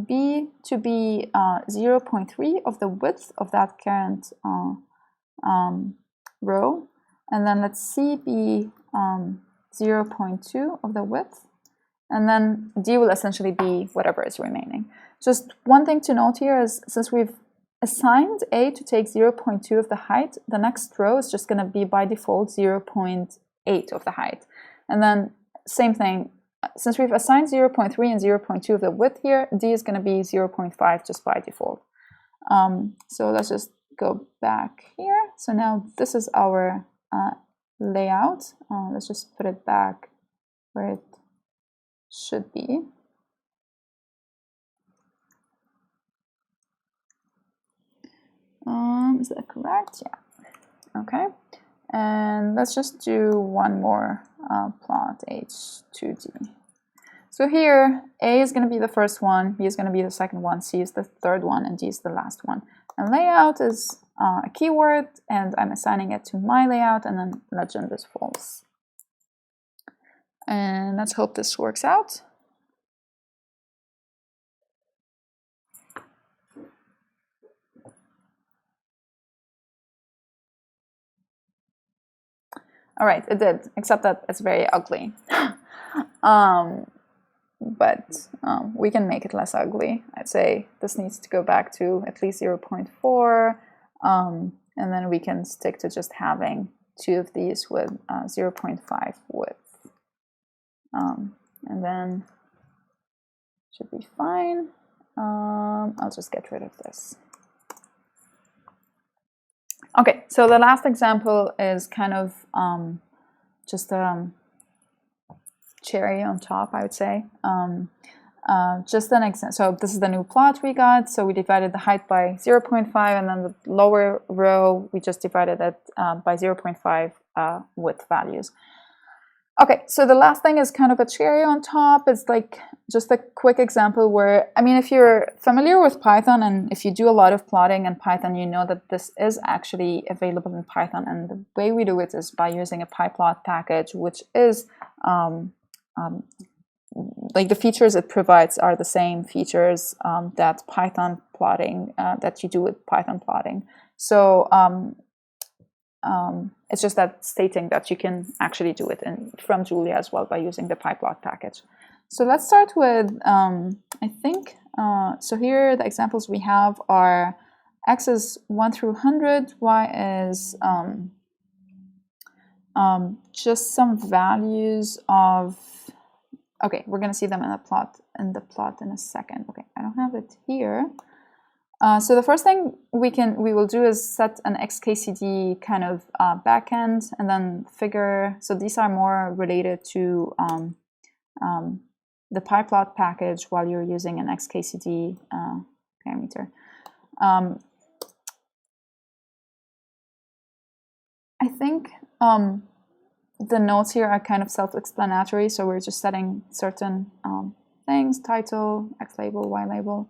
B to be 0.3 of the width of that current row. And then let's C be 0.2 of the width. And then D will essentially be whatever is remaining. Just one thing to note here is since we've assigned A to take 0.2 of the height, the next row is just going to be by default 0.8 of the height. And then same thing, since we've assigned 0.3 and 0.2 of the width here, D is going to be 0.5 just by default. So let's just go back here. So now this is our layout. Let's just put it back where it should be. Is that correct? Yeah. Okay. And let's just do one more plot, H2D. So here, A is going to be the first one, B is going to be the second one, C is the third one, and D is the last one. And layout is a keyword, and I'm assigning it to my layout, and then legend is false. And let's hope this works out. All right, it did, except that it's very ugly. But we can make it less ugly. I'd say this needs to go back to at least 0.4, and then we can stick to just having two of these with 0.5 width. And then should be fine. I'll just get rid of this. Okay, so the last example is kind of just a cherry on top, I would say. Just an example. So this is the new plot we got. So we divided the height by 0.5, and then the lower row, we just divided it by 0.5 width values. Okay, so the last thing is kind of a cherry on top. It's like just a quick example where, I mean, if you're familiar with Python and if you do a lot of plotting in Python, you know that this is actually available in Python. And the way we do it is by using a pyplot package, which is like the features it provides are the same features that Python plotting, that you do with Python plotting. So it's just that stating that you can actually do it from Julia as well by using the pyplot package. So let's start with, I think, so here the examples we have are x is 1 through 100, y is just some values of, okay, we're going to see them in the plot in a second. Okay, I don't have it here. So the first thing we will do is set an XKCD kind of backend, and then figure. So these are more related to the pyplot package while you're using an XKCD parameter. I think the notes here are kind of self-explanatory. So we're just setting certain things: title, X label, Y label.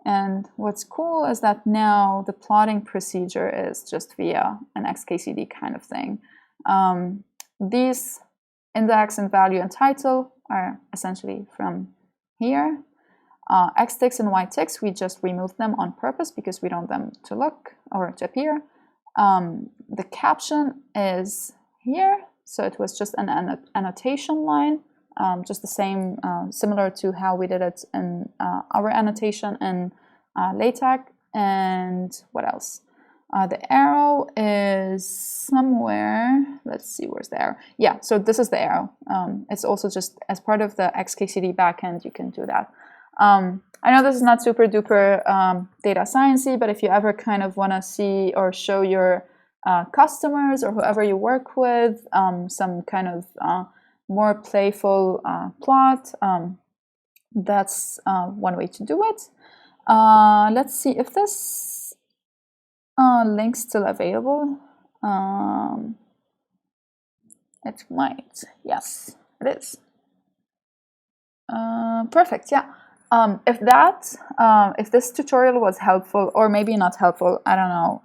And what's cool is that now the plotting procedure is just via an XKCD kind of thing. These index and value and title are essentially from here. X ticks and Y ticks, we just removed them on purpose because we don't want them to look or to appear. The caption is here, so it was just an annotation line. Just the same, similar to how we did it in our annotation in LaTeX. And what else? The arrow is somewhere. Let's see, where's the arrow? Yeah, so this is the arrow. It's also just as part of the XKCD backend, you can do that. I know this is not super duper data sciencey, but if you ever kind of want to see or show your customers or whoever you work with some kind of more playful plot, that's one way to do it. Let's see if this link's still available. It might. Yes, it is. Perfect. Yeah. If this tutorial was helpful, or maybe not helpful, I don't know.